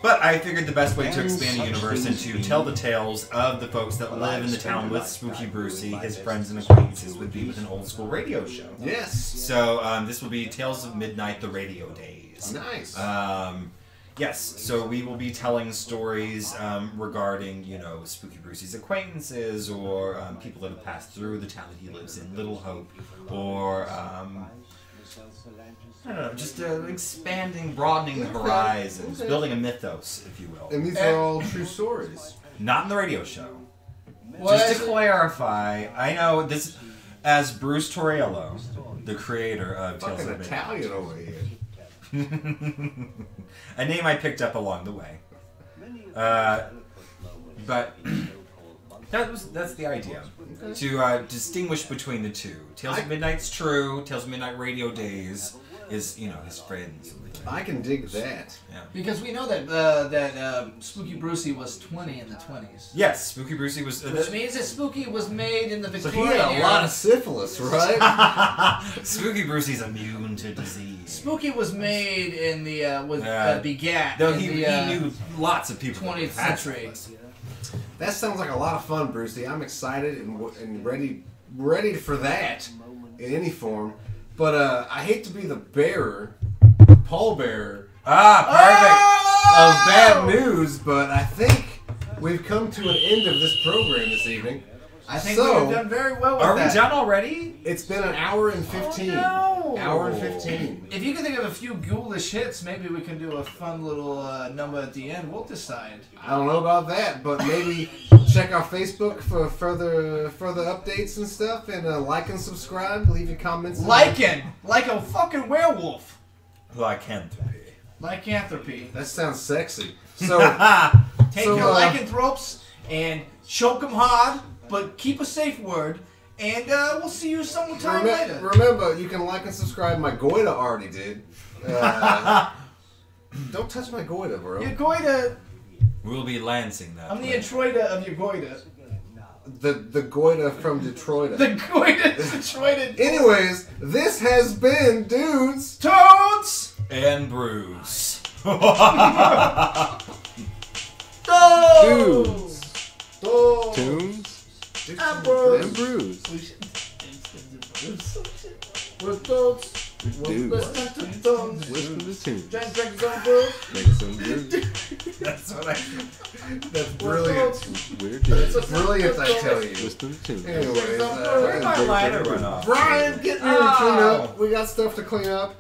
But I figured the best way to And expand the such universe and things to be. tell the tales of the folks that Well, live in the I've spent town a with lifetime Spooky Brucie, doing his my friends and best to acquaintances, would be do with an old school radio show. Yes. So this will be Tales of Midnight, the Radio Days. Nice. Yes, so we will be telling stories regarding, you know, Spooky Brucie's acquaintances or people that have passed through the town that he lives in, Little Hope, or I don't know, just expanding, broadening the horizons, Okay. building a mythos, if you will. And these are all true stories. Not in the radio show. What? Just to clarify, I know this as Bruce Torriello, the creator of Tales Fucking of Midnight. Italian over here. A name I picked up along the way. But that's the idea. To distinguish between the two. Tales of Midnight's true, Tales of Midnight Radio Days is, you know, his friends. I can dig that. Yeah. Because we know that Spooky Brucie was 20 in the 20s. Yes, Spooky Brucie was... Which means that Spooky was made in the So he Victorian had a era. lot of syphilis, right? Spooky Brucie's immune to disease. Spooky was made in the begat Though in he knew lots of people. 20th that had century. syphilis. That sounds like a lot of fun, Brucey. I'm excited and ready for that in any form. But I hate to be the pallbearer of bad news, but I think we've come to an end of this program this evening. I think So, we've done very well with Are we that. done already? It's been an hour and 15. Oh, no. Hour and 15. If you can think of a few ghoulish hits, maybe we can do a fun little number at the end. We'll decide. I don't know about that, but maybe check our Facebook for further updates and stuff, and like and subscribe. Leave your comments. Like a fucking werewolf. Lycanthropy. Lycanthropy. That sounds sexy. So Take So, your lycanthropes and choke them hard, but keep a safe word. And we'll see you sometime later. remember, you can like and subscribe. My goita already did. Don't touch my goita, bro. Your goita. We'll be lancing that. I'm the later. Detroiter of your goita. The goita from Detroit. The goita is Detroited. Anyways, this has been Dudes. Toads! And Brews. Dudes. Tunes And Brews. and brews. We're toads. Dudes. Listen to toads. Listen to tunes. Drink some brews. Make some brews. That's what I. That's brilliant. We're dudes. Brilliant, I tell you. Listen to tunes. Anyways, Where'd my lighter run off? Brian, get ready to clean up. We got stuff to clean up.